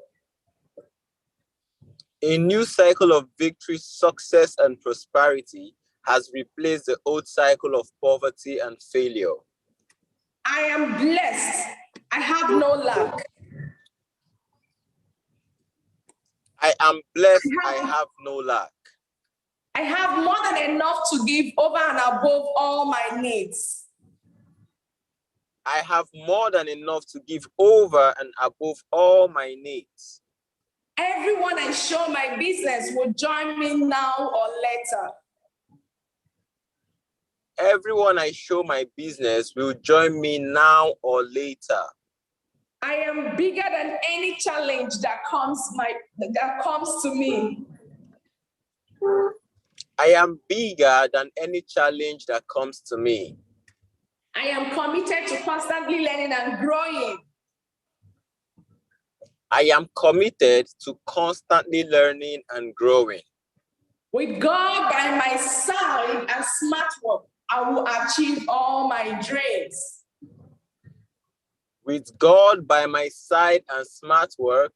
A new cycle of victory, success, and prosperity has replaced the old cycle of poverty and failure. I am blessed. I have no lack. I am blessed. I have no lack. I have more than enough to give over and above all my needs. I have more than enough to give over and above all my needs. Everyone I show my business will join me now or later. Everyone I show my business will join me now or later. I am bigger than any challenge that comes to me. I am bigger than any challenge that comes to me. I am committed to constantly learning and growing. I am committed to constantly learning and growing. With God by my side and smart work, I will achieve all my dreams. With God by my side and smart work,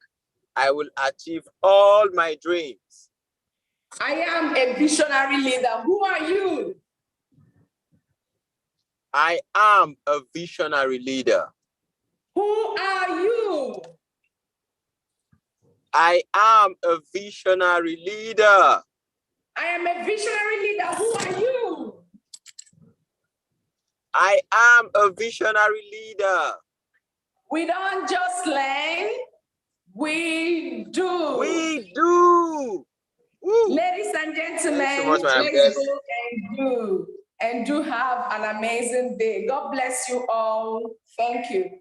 I will achieve all my dreams. I am a visionary leader. Who are you? I am a visionary leader. Who are you? I am a visionary leader. I am a visionary leader. Who are you? I am a visionary leader. We don't just learn, we do. We do. Woo. Ladies and gentlemen, so much, let's go and do have an amazing day. God bless you all. Thank you.